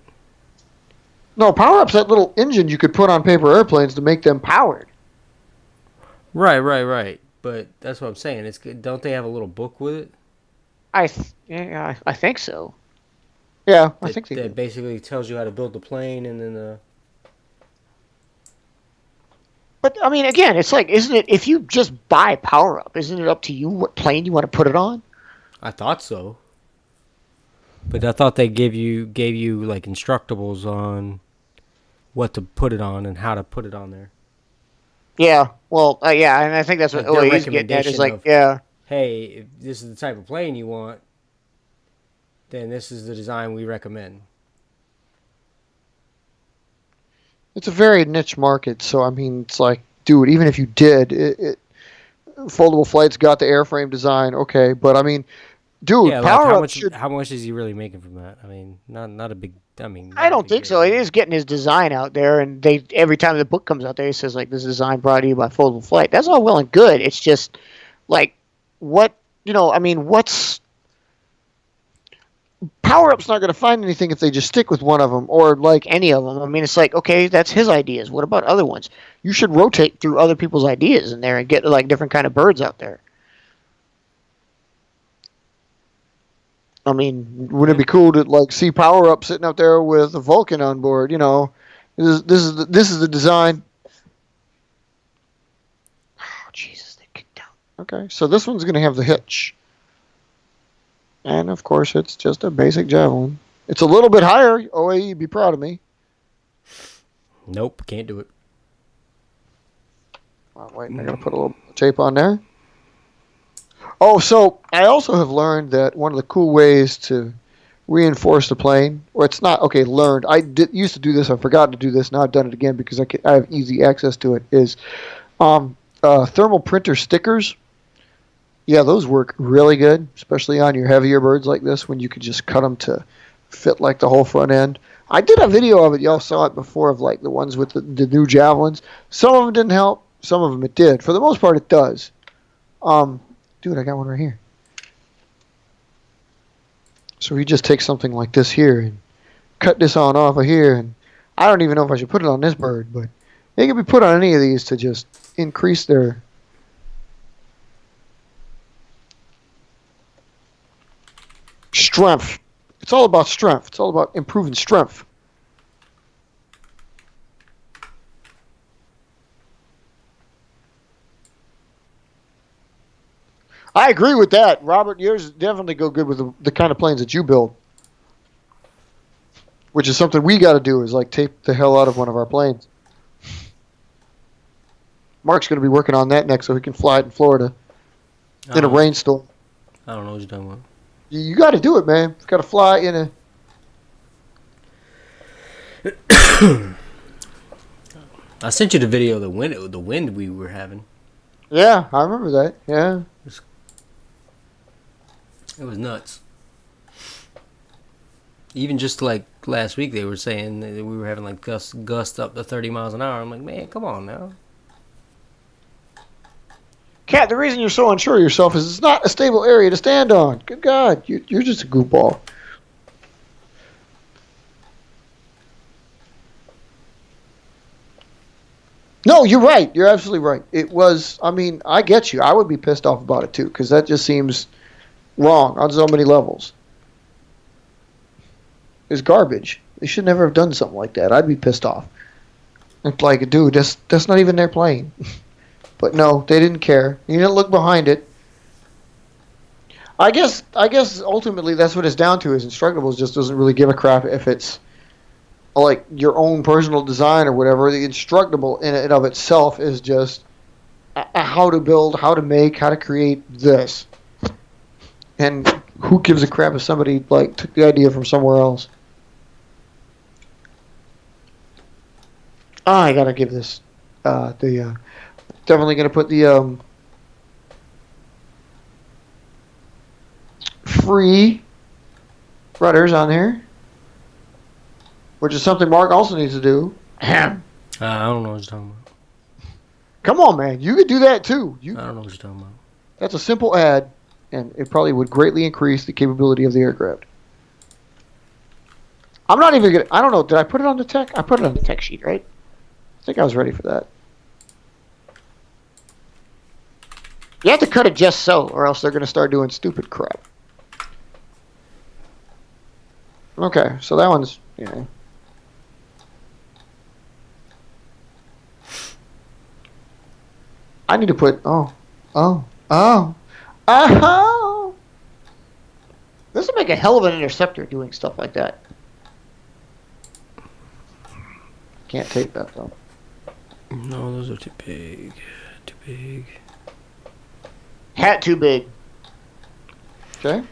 No, Power Up's that little engine you could put on paper airplanes to make them powered. Right. But that's what I'm saying. Don't they have a little book with it? I think so. Yeah, I think that basically tells you how to build the plane and then. But I mean, again, it's like, isn't it? If you just buy Power Up, isn't it up to you what plane you want to put it on? I thought so. But I thought they gave you like instructables on what to put it on and how to put it on there. Yeah, well, yeah, and I think that's what OA's getting at is like, hey, if this is the type of plane you want, then this is the design we recommend. It's a very niche market, so I mean, it's like, dude, even if you did, Foldable Flight's got the airframe design, okay, but I mean, dude, yeah, Power Up how much is he really making from that? I mean, not a big. I mean, I don't think so. It is getting his design out there, and every time the book comes out there, he says like, "This design brought to you by Foldable Flight." That's all well and good. It's just like, what I mean, what's Power Up's not going to find anything if they just stick with one of them or like any of them. I mean, it's like, okay, that's his ideas. What about other ones? You should rotate through other people's ideas in there and get like different kind of birds out there. I mean, wouldn't it be cool to like see Power Up sitting out there with a Vulcan on board? You know, this is the design. Oh, Jesus, they kicked down. Okay, so this one's going to have the hitch. And, of course, it's just a basic Javelin. It's a little bit higher. OAE, be proud of me. Nope, can't do it. Oh, wait, I got to put a little tape on there. Oh, so I also have learned that one of the cool ways to reinforce the plane, or it's not, okay, learned. Used to do this. I forgot to do this. Now I've done it again because I have easy access to it, is thermal printer stickers. Yeah, those work really good, especially on your heavier birds like this when you could just cut them to fit like the whole front end. I did a video of it. Y'all saw it before of like the ones with the new Javelins. Some of them didn't help. Some of them it did. For the most part, it does. Dude, I got one right here. So we just take something like this here and cut this on off of here. And I don't even know if I should put it on this bird, but it can be put on any of these to just increase their strength. It's all about strength. It's all about improving strength. I agree with that. Robert, yours definitely go good with the kind of planes that you build. Which is something we got to do, is like tape the hell out of one of our planes. Mark's going to be working on that next so he can fly it in Florida in a rainstorm. I don't know what you're talking about. You got to do it, man. You got to fly in a... I sent you the video of the wind we were having. Yeah, I remember that. Yeah. It was nuts. Even just like last week, they were saying that we were having like gusts up to 30 miles an hour. I'm like, man, come on now. Cat, the reason you're so unsure of yourself is it's not a stable area to stand on. Good God, you're just a goofball. No, you're right. You're absolutely right. It was, I mean, I get you. I would be pissed off about it too, because that just seems wrong on so many levels. It's garbage. They should never have done something like that. I'd be pissed off. It's like, dude, that's not even their plane. But no, they didn't care. You didn't look behind it. I guess ultimately that's what it's down to, is Instructables just doesn't really give a crap if it's like your own personal design or whatever. The Instructable in and of itself is just how to build, how to make, how to create this. And who gives a crap if somebody like took the idea from somewhere else? I gotta give this definitely gonna put the free rudders on there, which is something Mark also needs to do. I don't know what you're talking about. Come on, man, you could do that too. I don't know what you're talking about. That's a simple add, and it probably would greatly increase the capability of the aircraft. I'm not even gonna. I don't know. Did I put it on the tech? I put it on the tech sheet, right? I think I was ready for that. You have to cut it just so, or else they're going to start doing stupid crap. Okay, so that one's, I need to put, oh. This would make a hell of an interceptor doing stuff like that. Can't tape that, though. No, those are too big. Too big. Hat too big. Okay.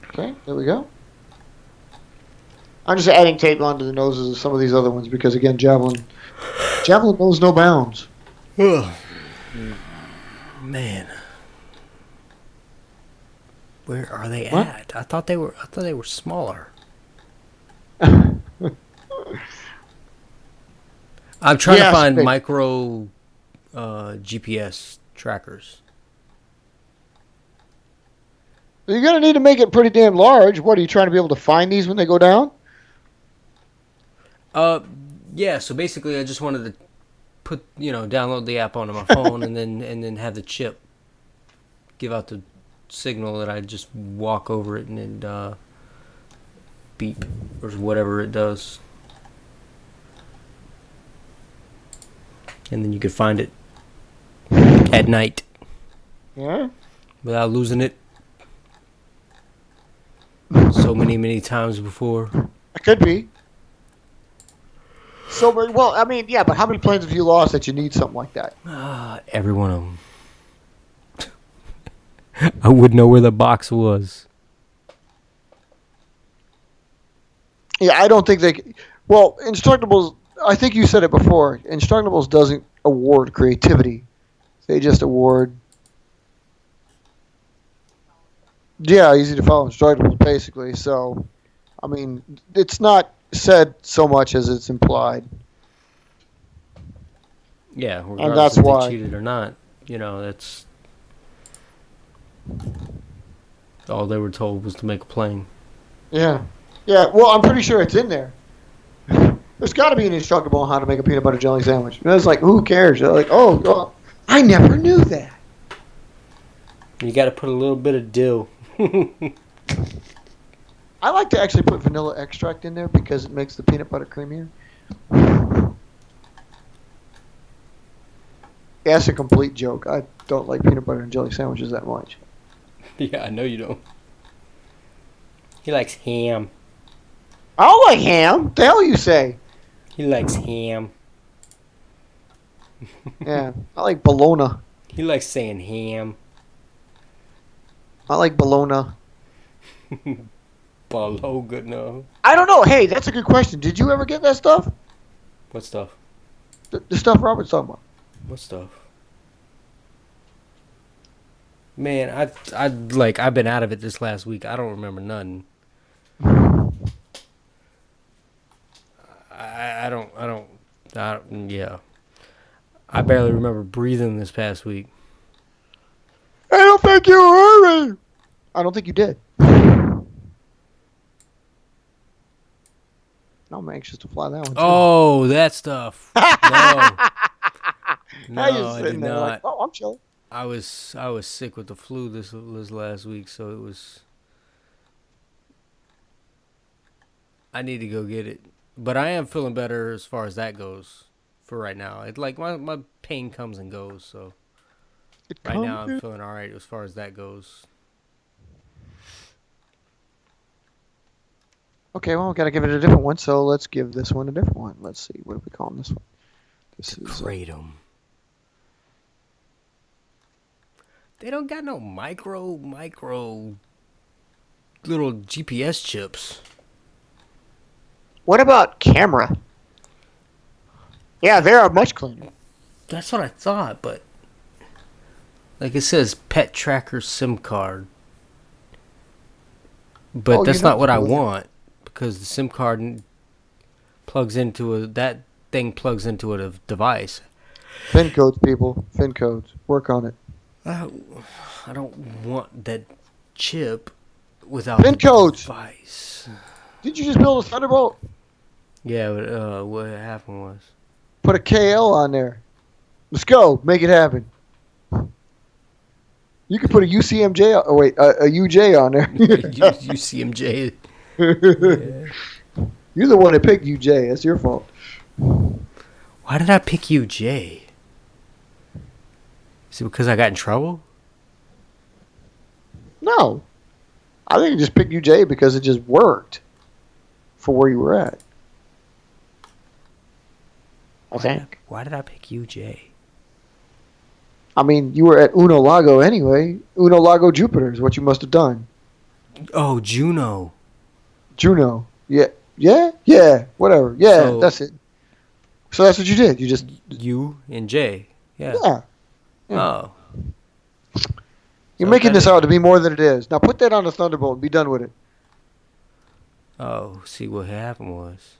Okay, there we go. I'm just adding tape onto the noses of some of these other ones because, again, Javelin knows no bounds. Man. Where are they What? at? I thought they were smaller. I'm trying to find micro GPS trackers. You're gonna need to make it pretty damn large. What are you trying to be able to find these when they go down? Yeah. So basically, I just wanted to download the app onto my phone and then have the chip give out the signal that I just walk over it and it beep or whatever it does, and then you could find it at night. Yeah. Without losing it so many times before. It could be. So, well, I mean, yeah, but how many planes have you lost that you need something like that? Every one of them. I wouldn't know where the box was. Yeah, I don't think they. Well, Instructables. I think you said it before. Instructables doesn't award creativity; they just award. Yeah, easy to follow Instructables, basically. So, I mean, it's not said so much as it's implied. Yeah, regardless and that's if why they cheated or not. That's all they were told was to make a plane. Yeah. Yeah, well, I'm pretty sure it's in there. There's got to be an instructable on how to make a peanut butter jelly sandwich. And it's like, who cares? They're like, oh, I never knew that. You got to put a little bit of dill. I like to actually put vanilla extract in there because it makes the peanut butter creamier. Yeah, that's a complete joke. I don't like peanut butter and jelly sandwiches that much. Yeah, I know you don't. He likes ham. I don't like ham. What the hell you say? He likes ham. Yeah, I like bologna. He likes saying ham. I like bologna. Bologna. I don't know. Hey, that's a good question. Did you ever get that stuff? What stuff? The stuff Robert's talking about. What stuff? Man, I've been out of it this last week. I don't remember nothing. I don't. Yeah. I barely remember breathing this past week. I don't think you heard me. I don't think you did. I'm anxious to fly that one too. Oh, that stuff. No. No, How you I sitting did there not. like, oh, I'm chilling. I was sick with the flu this last week, so it was. I need to go get it, but I am feeling better as far as that goes for right now. It like my pain comes and goes, so right now I'm feeling all right as far as that goes. Okay, well, we gotta give it a different one, so let's give this one a different one. Let's see, what are we calling this one? This is Kratom. They don't got no micro little GPS chips. What about camera? Yeah, they are much cleaner. That's what I thought, but like it says pet tracker SIM card. But that's not what I want because the SIM card plugs into that thing plugs into a device. Fin codes, people. Fin codes. Work on it. I don't want that chip without Fin the codes. device. Did you just build a Thunderbolt? Yeah, but what happened was Put a KL on there. Let's go. Make it happen. You could put a UCMJ. Oh wait, a UJ on there. UCMJ. Yeah. You're the one that picked UJ. That's your fault. Why did I pick UJ? Is it because I got in trouble? No. I think you just picked UJ because it just worked for where you were at. I think. Why did I pick UJ? I mean, you were at Uno Lago anyway. Uno Lago Jupiter is what you must have done. Oh, Juno. Juno. Yeah. Yeah? Yeah. Whatever. Yeah, So- that's it. So that's what you did. You just... U and J. Yeah. Yeah. Oh. You're So making this kinda- out to be more than it is. Now put that on a Thunderbolt and be done with it. Oh, see what happened was.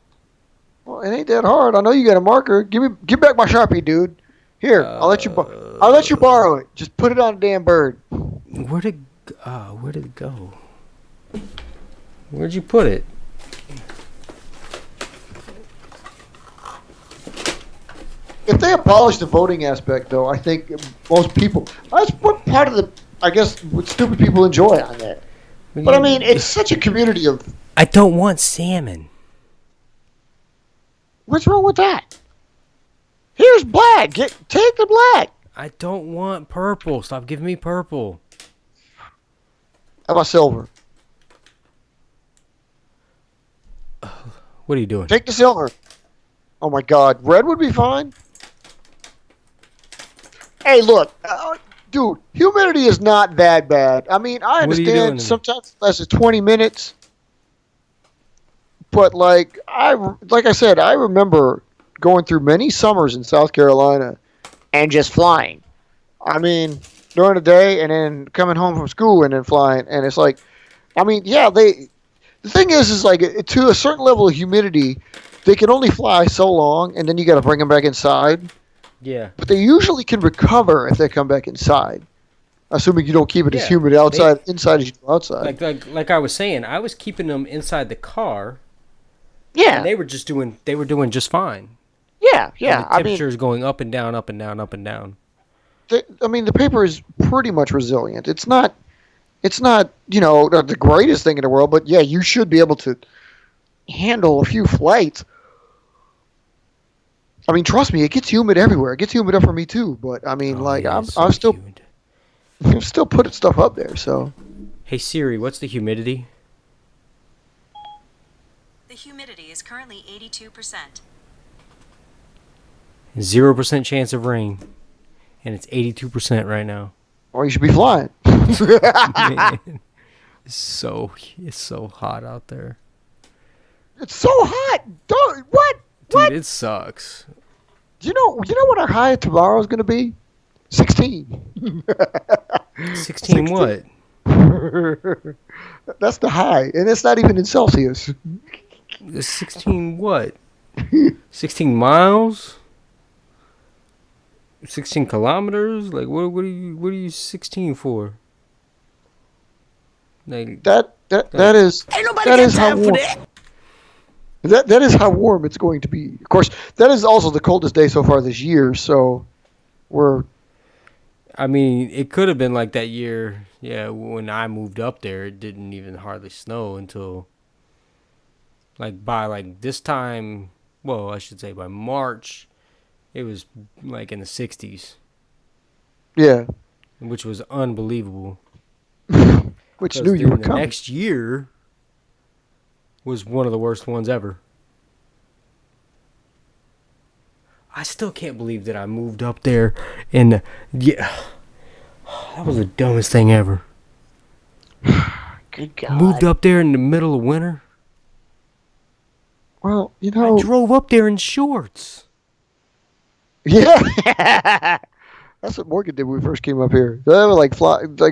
Well, it ain't that hard. I know you got a marker. Give back my Sharpie, dude. Here, I'll let you borrow it. Just put it on a damn bird. Where did Where did it go? Where'd you put it? If they abolish the voting aspect, though, I think most people. That's what part of the. I guess what stupid people enjoy on that. But I mean, it's such a community of. I don't want salmon. What's wrong with that? Here's black. Take the black. I don't want purple. Stop giving me purple. How about silver? What are you doing? Take the silver. Oh my God, red would be fine. Hey, look, dude, humidity is not that bad. I mean, I What are you doing to understand me? sometimes it lasts 20 minutes, but like I said, I remember going through many summers in South Carolina and just flying. I mean, during the day and then coming home from school and then flying, and it's like, I mean, yeah, the thing is like to a certain level of humidity, they can only fly so long, and then you got to bring them back inside. Yeah. But they usually can recover if they come back inside, assuming you don't keep it as Yeah, humid inside as you do outside. Like I was saying, I was keeping them inside the car. Yeah. And they were doing just fine. Yeah. And Yeah. the temperature is going up and down, up and down, up and down. I mean, the paper is pretty much resilient. It's not, the greatest thing in the world, but yeah, you should be able to handle a few flights. I mean, trust me, it gets humid everywhere. It gets humid up for me too. But I mean, I'm still humid. still putting stuff up there. So Hey Siri, what's the humidity? The humidity is currently 82%. 0% chance of rain, and it's 82% right now. or you should be flying. Man, it's so hot out there. It's so hot. What? Dude, it sucks. You know what our high tomorrow is going to be? 16. 16 what? That's the high, and it's not even in Celsius. 16 what? 16 miles? 16 kilometers? Like what are you 16 for? Like That is how warm. That is how warm it's going to be. Of course, that is also the coldest day so far this year. So I mean, it could have been like that year. Yeah, when I moved up there, it didn't even hardly snow until by this time. Well, I should say by March, it was like in the 60s, yeah, which was unbelievable. which 'Cause knew you then were the coming. next year was one of the worst ones ever. I still can't believe that I moved up there, and yeah, that was the dumbest thing ever. Good God. Moved up there in the middle of winter. Well, I drove up there in shorts. yeah, that's what Morgan did when we first came up here. They were like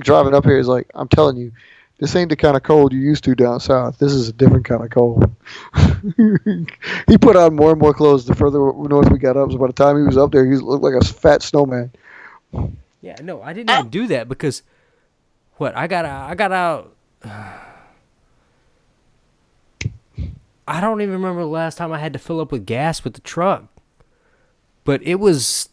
driving up here is like, I'm telling you, this ain't the kind of cold you used to down south. This is a different kind of cold. He put on more and more clothes the further north we got up. So by the time he was up there, he looked like a fat snowman. Yeah, no, I didn't even do that because I got out. I don't even remember the last time I had to fill up with gas with the truck. But it was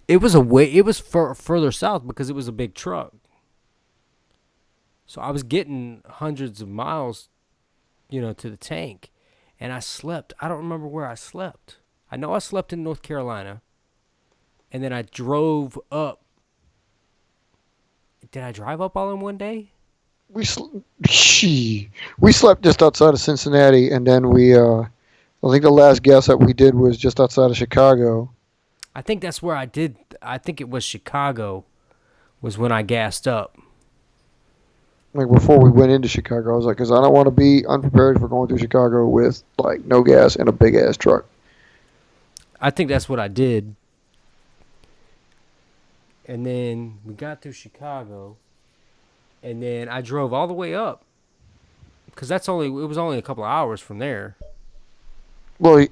further south because it was a big truck. So I was getting hundreds of miles, to the tank, and I slept. I don't remember where I slept. I know I slept in North Carolina, and then I drove up. Did I drive up all in one day? We slept just outside of Cincinnati, and then I think the last gas that we did was just outside of Chicago. I think that's where I did. I think it was Chicago was when I gassed up. Like before we went into Chicago, I was like, because I don't want to be unprepared for going through Chicago with like no gas and a big ass truck. I think that's what I did. And then we got through Chicago, and then I drove all the way up because it was only a couple of hours from there. Well,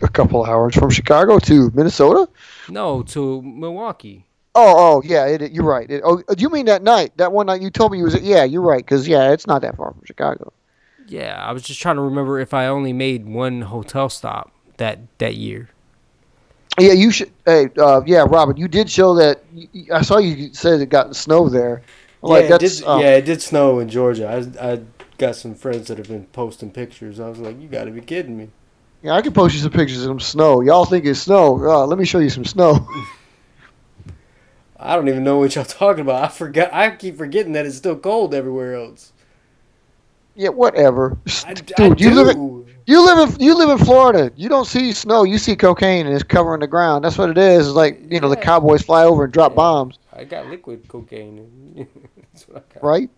a couple of hours from Chicago to Minnesota. No, to Milwaukee. Yeah, you're right. You mean that night? That one night you told me you was? Yeah, you're right. Because yeah, it's not that far from Chicago. Yeah, I was just trying to remember if I only made one hotel stop that year. Yeah, you should. Hey, yeah, Robin, you did show that. I saw you said it got snow there. Yeah, Like it did. that's Yeah, it did snow in Georgia. I got some friends that have been posting pictures. I was like, you got to be kidding me. Yeah, I can post you some pictures of some snow. Y'all think it's snow? Let me show you some snow. I don't even know what y'all talking about. I forgot. I keep forgetting that it's still cold everywhere else. Yeah, whatever, I dude. do. You live in Florida. You don't see snow. You see cocaine and it's covering the ground. That's what it is. It's like the Yeah. cowboys fly over and drop bombs, I got liquid cocaine. That's what I got. right?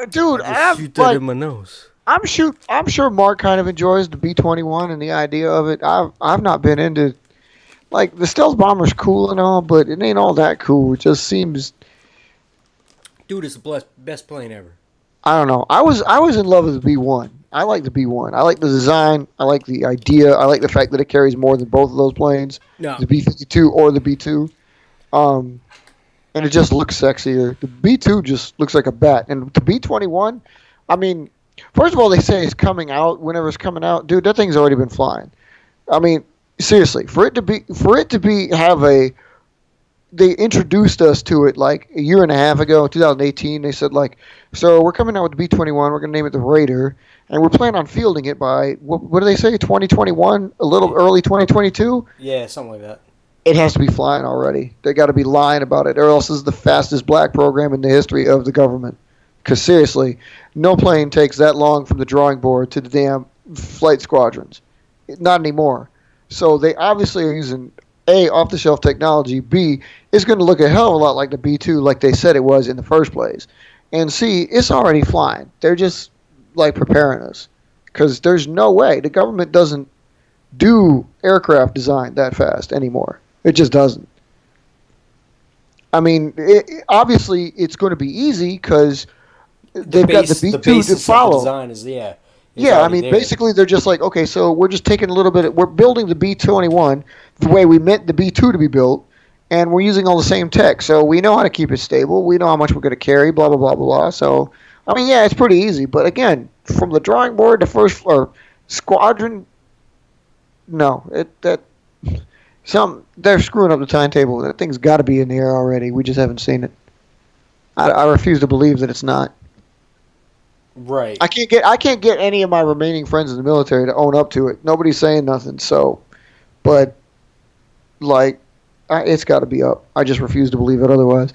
Dude, I just shoot that in my nose. I'm sure Mark kind of enjoys the B-21 and the idea of it. I've not been into like the stealth bomber's cool and all, but it ain't all that cool. It just seems Dude, it's the best plane ever. I don't know. I was in love with the B1. I like the B1. I like the design. I like the idea. I like the fact that it carries more than both of those planes, No. the B-52 or the B2. And it just looks sexier. The B2 just looks like a bat, and the B-21. I mean, first of all, they say it's coming out whenever it's coming out, dude. That thing's already been flying. I mean, seriously, for it to be they introduced us to it like a year and a half ago in 2018. They said like, so we're coming out with the B-21. We're going to name it the Raider, and we're planning on fielding it by what do they say? 2021, a little early 2022. Yeah, something like that. It has to be flying already. They got to be lying about it, or else this is the fastest black program in the history of the government. Because seriously, no plane takes that long from the drawing board to the damn flight squadrons. Not anymore. So they obviously are using A, off-the-shelf technology. B, it's going to look a hell of a lot like the B-2 like they said it was in the first place. And C, it's already flying. They're just like preparing us. Because there's no way. The government doesn't do aircraft design that fast anymore. It just doesn't. I mean, obviously it's going to be easy because they've got the B-2 to follow. The design is, yeah. Yeah, I mean, basically they're just like, okay, so we're just taking a little bit. We're building the B-21 the way we meant the B-2 to be built, and we're using all the same tech. So we know how to keep it stable. We know how much we're going to carry, blah, blah, blah, blah, blah. So, I mean, yeah, it's pretty easy. But again, from the drawing board to first or squadron, no. They're screwing up the timetable. That thing's got to be in the air already. We just haven't seen it. I refuse to believe that it's not. Right. I can't get any of my remaining friends in the military to own up to it. Nobody's saying nothing. So, but like, it's got to be up. I just refuse to believe it otherwise.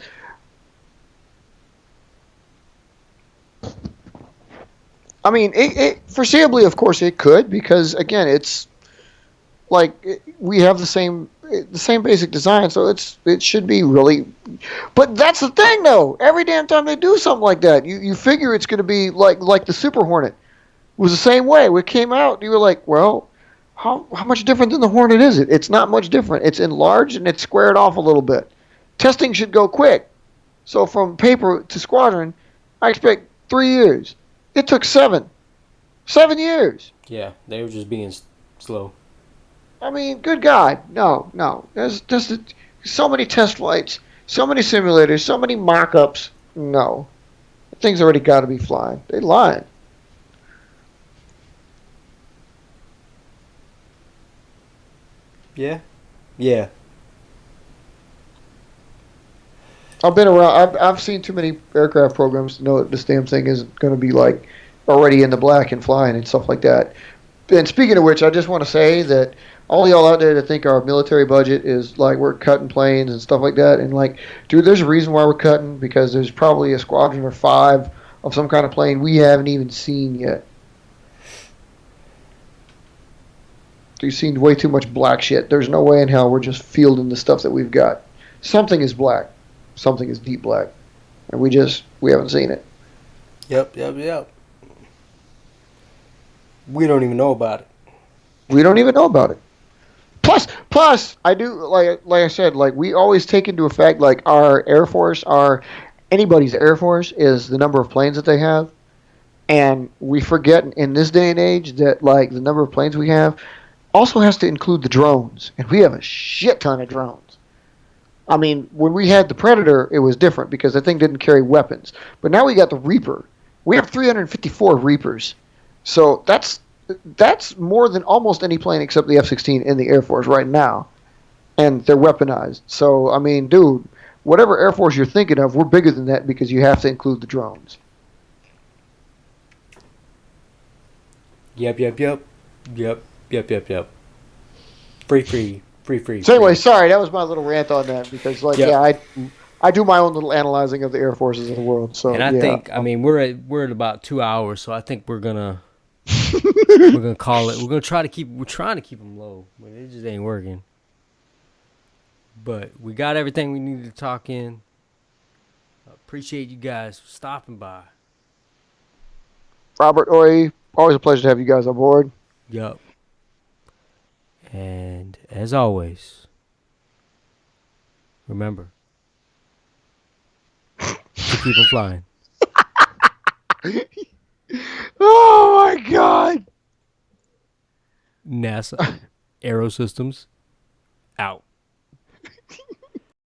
I mean, it foreseeably, of course, it could because again, it's like we have the same basic design, so it should be really. But that's the thing, though. Every damn time they do something like that, you figure it's going to be like the Super Hornet was the same way. When it came out, you were like, well, how much different than the Hornet is it? It's not much different. It's enlarged and it's squared off a little bit. Testing should go quick. So from paper to squadron, I expect 3 years. It took 7 years. Yeah, they were just being slow. I mean, good God, no. There's just so many test flights, so many simulators, so many mock-ups. No, the thing's already got to be flying. They lying. Yeah. Yeah. I've been around. I've seen too many aircraft programs to know that this damn thing isn't going to be like already in the black and flying and stuff like that. And speaking of which, I just want to say that all y'all out there that think our military budget is like we're cutting planes and stuff like that, and like, dude, there's a reason why we're cutting because there's probably a squadron or 5 of some kind of plane we haven't even seen yet. You've seen way too much black shit. There's no way in hell we're just fielding the stuff that we've got. Something is black. Something is deep black. And we haven't seen it. Yep. We don't even know about it. We don't even know about it. Plus, I do like I said, like we always take into effect like our Air Force, anybody's Air Force is the number of planes that they have, and we forget in this day and age that like the number of planes we have also has to include the drones, and we have a shit ton of drones. I mean, when we had the Predator, it was different because the thing didn't carry weapons. But now we got the Reaper. We have 354 Reapers. So that's more than almost any plane except the F-16 in the Air Force right now. And they're weaponized. So, I mean, dude, whatever Air Force you're thinking of, we're bigger than that because you have to include the drones. Yep. Free. So anyway, sorry, that was my little rant on that because, like, I do my own little analyzing of the air forces of the world. So, and I yeah. think, I mean, we're at about 2 hours, so I think we're gonna call it. We're trying to keep them low, but it just ain't working. But we got everything we needed to talk in. Appreciate you guys for stopping by. Robert, Oi, always a pleasure to have you guys on board. Yup. And as always, remember to keep them flying. Oh my God! NASA Aerosystems out.